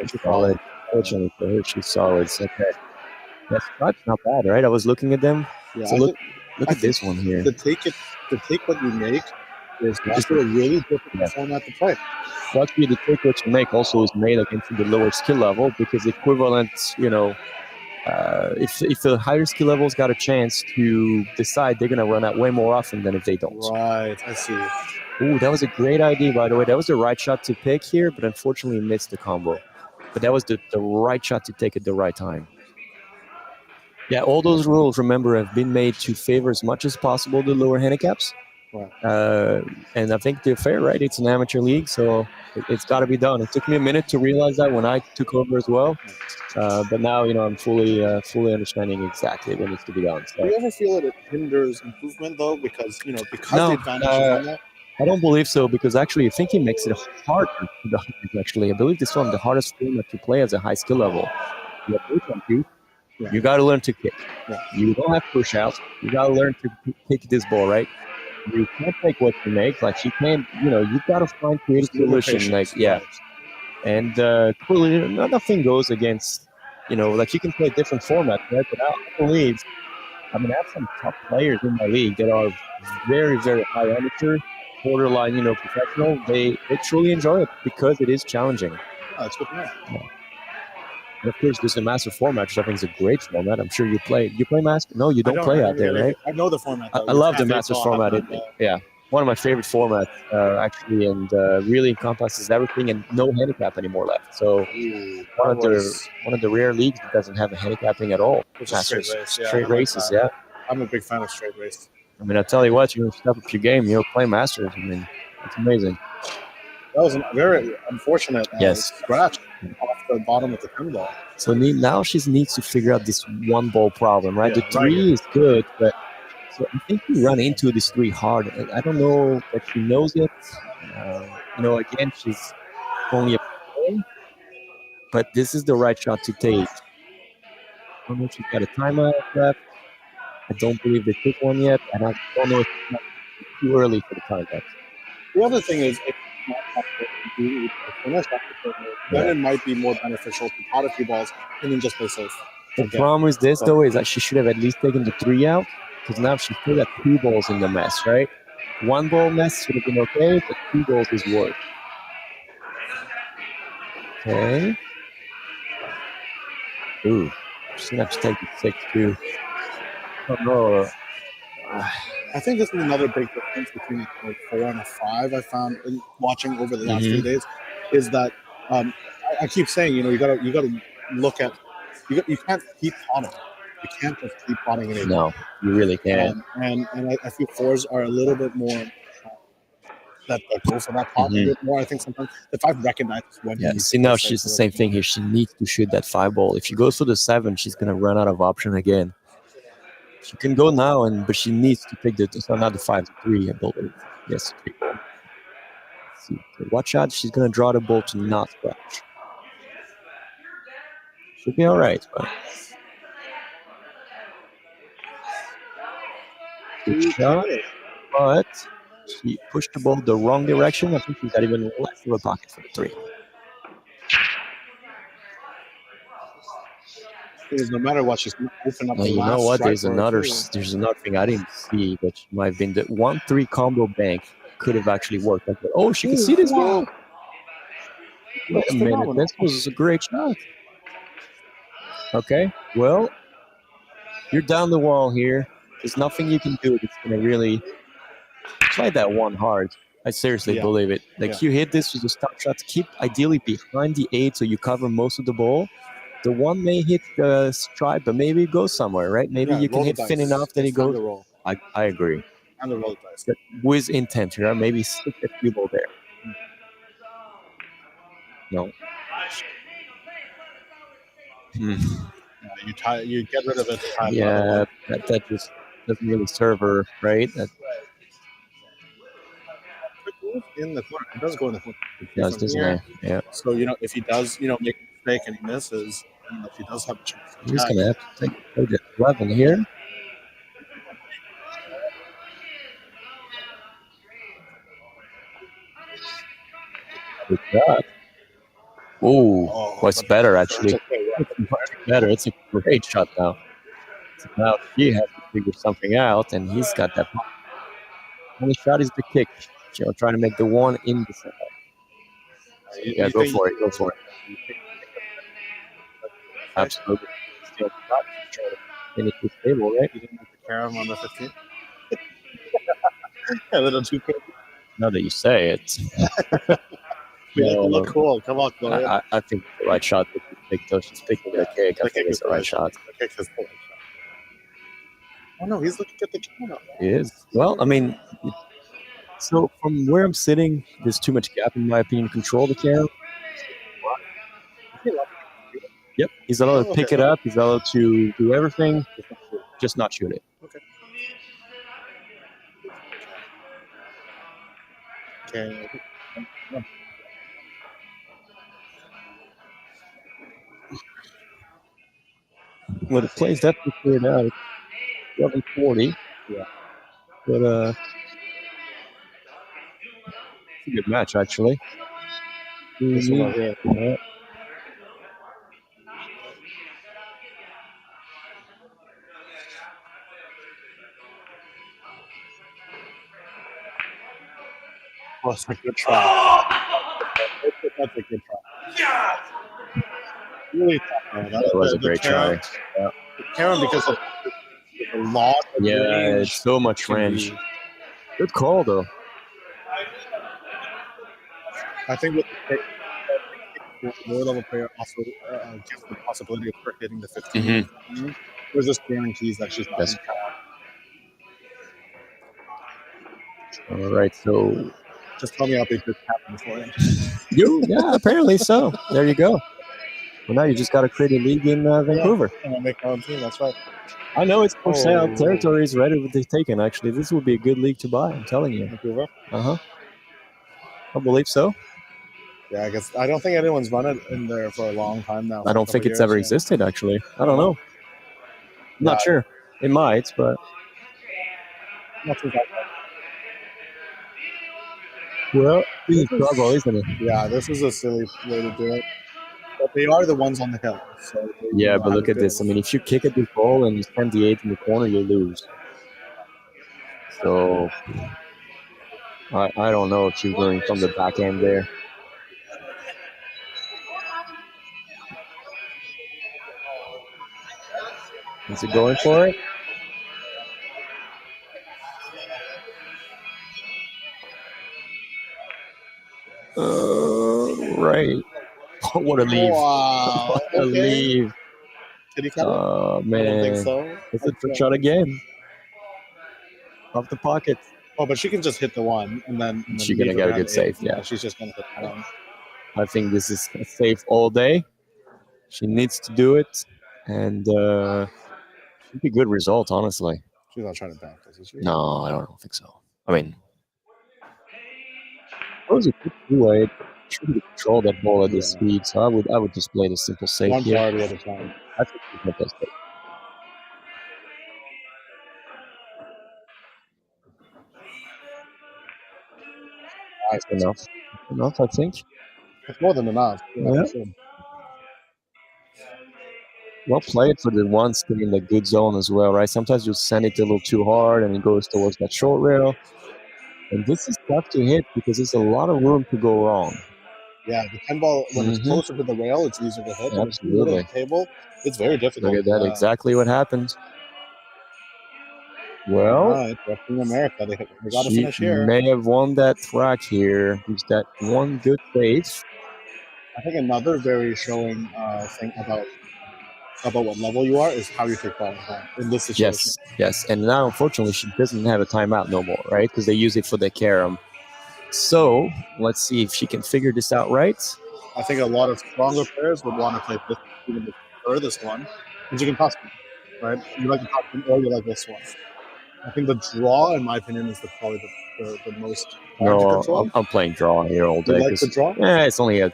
She's solid. Fortunately for her, she's solid. So, okay. That stripe's not bad, right? I was looking at them. Yeah, so look at this one here. The take what you make is just a really difficult format to play. Well, actually, the take what you make also is made against the lower skill level because equivalent, if the higher skill levels got a chance to decide, they're going to run out way more often than if they don't. Right, I see. Ooh, that was a great idea, by the way. That was the right shot to pick here, but unfortunately missed the combo. But that was the right shot to take at the right time. Yeah, all those rules, remember, have been made to favor as much as possible the lower handicaps. Right. And I think they're fair, right? It's an amateur league, so it's got to be done. It took me a minute to realize that when I took over as well. But now, I'm fully understanding exactly what needs to be done. So. Do you ever feel that it hinders improvement, though? Because, no, the advantage is on that? I don't believe so, because actually I think it makes it harder. Actually, I believe this one the hardest format to play as a high skill level. You have you got to learn to kick. Yeah. You don't have push outs. You got to learn to kick this ball, right? You can't take what you make. Like, you can't, you've got to find creative solution. Like, yeah. And clearly, nothing goes against, like, you can play different formats, right? But I believe, I have some top players in my league that are very, very high amateur, borderline, professional. They truly enjoy it because it is challenging. Oh, that's good to know. Yeah. And of course, there's the master format, which I think is a great format. I'm sure you play. You play master? No, you don't play out there, right? I know the format. I love the masters format. Yeah, one of my favorite formats, actually, and really encompasses everything and no handicap anymore left. So one of the rare leagues that doesn't have a handicapping at all. Masters, straight races. Yeah, I'm a big fan of straight race. I tell you what, you step up your game. Play masters. It's amazing. That was a very unfortunate scratch off the bottom of the 10 ball. So now she needs to figure out this 1 ball problem, right? The 3 is good, but so I think we run into this 3 hard. I don't know that she knows it. Again, she's only a player, but this is the right shot to take. I don't know if she's got a timeout left. I don't believe they took one yet, and I don't know if it's too early for the timeout. The other thing is, if then it might be more beneficial to pot a few balls and then just play safe. The problem is this, though, is that she should have at least taken the 3 out, because now she still got 2 balls in the mess, right? 1 ball mess should have been okay, but 2 balls is worse. Okay. Ooh, she's gonna have to take the 6 too. Oh no. I think this is another big difference between a 4 and a 5. I found in watching over the last few days is that I keep saying, you gotta look at you can't keep potting. You can't just keep potting it. No, you really can't. And I feel 4s are a little bit more that go for that pot a bit more. I think sometimes the 5 recognizes when. Yeah, see, now she's the same thing here. She needs to shoot that 5 ball. If she goes for the 7, she's gonna run out of option again. She can go now, but she needs to take not the 5 to 3, I believe. Yes, 3 ball. Let's see. Okay, watch out, she's gonna draw the ball to not scratch. Should be all right, but. Good shot, but she pushed the ball the wrong direction. I think she's got even less of a pocket for the 3. Because no matter what, she's open up. Well, you know what? There's another thing I didn't see, but might have been the 1-3 combo bank could have actually worked. Oh, she can see this ball. Wait a minute, this was a great shot. Okay, well, you're down the wall here. There's nothing you can do that's gonna really play that 1 hard. I seriously believe it. Like, you hit this with a stop shot to keep ideally behind the 8 so you cover most of the ball. The 1 may hit the stripe, but maybe it goes somewhere, right? Maybe you can hit thin enough that it goes. I agree. And the roll dice. With intent, here, maybe stick a few ball there. No. You get rid of it. Yeah, that just doesn't really serve her, right? In the corner. It does go in the corner. Doesn't. Yeah. So, if he does, make a mistake and he misses, if he does have a chance. He's going to have to take the 11 here. Good shot. Ooh, what's better actually? It's much better. It's a great shot now. So now she has to figure something out, and he's got that. Only shot is the kick. She'll try to make the one in the center. Yeah, go for it. Go for it. Absolutely. Still not trying to finish this table, right? You didn't make the carom on the 15th? A little too crazy. Now that you say it. Look cool. Come on, Gloria. I think the right shot would be picked, though. She's picking the kick. I think it's the right shot. The kick is the right shot. Oh, no, he's looking at the camera. He is. Well, I mean, so from where I'm sitting, there's too much gap, in my opinion, to control the camera. Yep. He's allowed to pick it up. He's allowed to do everything, just not shoot it. Okay. Okay. Well, the play's definitely cleared out. It's 11:40. Yeah. But it's a good match, actually. This one over here. Yeah. Oh, it's a good try. That's a good try. Really tough, man. That was a great try. Yeah. Karen, because of a lot of range. It's so much range. Good call, though. I think with the lower level player also gives the possibility of her hitting the 15. Mm-hmm. There's just guarantees that she's not going to come. All right, so just tell me how big this happened for you. Yeah, apparently so. There you go. Well, now you just got to create a league in Vancouver. Yeah, and make my own team. That's right. I know it's for sale. Territory is ready to be taken. Actually, this would be a good league to buy. I'm telling you. Vancouver. I believe so. Yeah, I guess I don't think anyone's run it in there for a long time now. I don't think it's ever existed. Actually, I don't know. I'm not sure. It might, but not too bad. Well, this is trouble, isn't it? Yeah, this is a silly way to do it. But they are the ones on the hill. So yeah, but look at this. I mean, if you kick at this ball and you stand the 8 in the corner, you lose. So I don't know if you're going from the back end there. Is it going for it? Right. What a leave. Wow. What a leave. Did he cut it? Oh, man. I don't think so. It's a trick shot again. Off the pocket. Oh, but she can just hit the one, and then she's going to get a good save, yeah. She's just going to hit the one. I think this is a save all day. She needs to do it, and should be a good result, honestly. She's not trying to back this, is she? No, I don't think so. I mean, it was a good two-way. Trying to control that ball at this speed, so I would just play the simple save one here. priority at a time. I think she's not best. That's enough. Enough, I think. It's more than enough. Yeah. Well played for the one still in the good zone as well, right? Sometimes you send it a little too hard and it goes towards that short rail. And this is tough to hit because there's a lot of room to go wrong. Yeah, the 10 ball, when it's closer to the rail, it's easier to hit. Absolutely. When it's the table, it's very difficult. Look at that, exactly what happened. Well, right, in America, they got to finish here. May have won that track here. He's got one good save. I think another very showing thing about what level you are is how you take ball in this situation. Yes. And now, unfortunately, she doesn't have a timeout no more, right? Because they use it for the carom. So let's see if she can figure this out right. I think a lot of stronger players would want to play this, even the furthest one, because you can toss them, right? You like the top one or you like this one. I think the draw, in my opinion, is probably the most hard to control. I'm playing draw here all day. You like the draw? Yeah, it's only a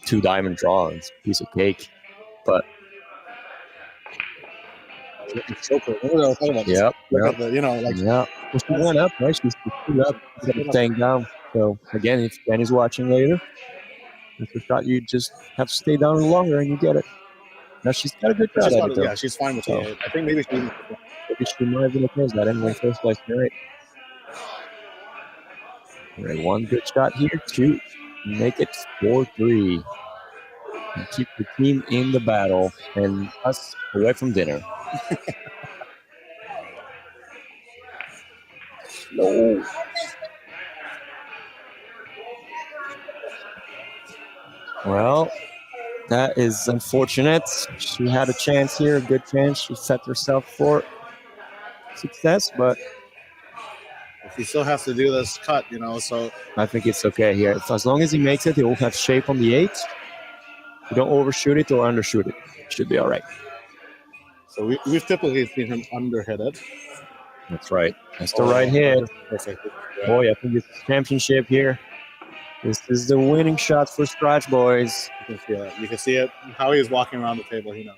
2-diamond draw. It's a piece of cake. But yep. Well, she went up, right? She's up, staying down. So again, if Danny's watching later, It's a shot you just have to stay down longer and you get it. Now she's got a good shot at it, though. Yeah, she's fine with So, the 8. I think maybe she might have been opposed that and win first place. All right. All right, one good shot here to make it 4-3 and keep the team in the battle and us away from dinner. No. Well, that is unfortunate. She had a chance here, a good chance. She set herself for success, but he still has to do this cut, so I think it's okay here. As long as he makes it, he will have shape on the 8. You don't overshoot it or undershoot it. Should be all right. So we've typically seen him underhit it. That's right. That's the right hit. Perfect. Boy, I think it's championship here. This is the winning shot for Scratch Boys. You can feel it. You can see it. How he is walking around the table, he knows.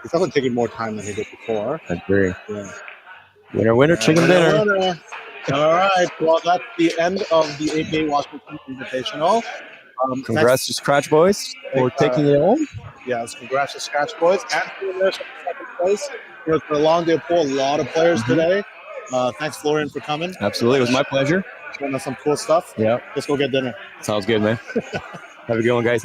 He's definitely taking more time than he did before. I agree. Yeah. Winner, winner, chicken dinner. Winner. All right. Well, that's the end of the AK Washington Invitational. Congrats to Scratch Boys for taking it home. Yes, congrats to Scratch Boys and winners in second place. It's been a long day of pool. A lot of players today. Thanks, Florian, for coming. Absolutely. It was my pleasure. Showing us some cool stuff. Yeah. Let's go get dinner. Sounds good, man. Have a good one, guys.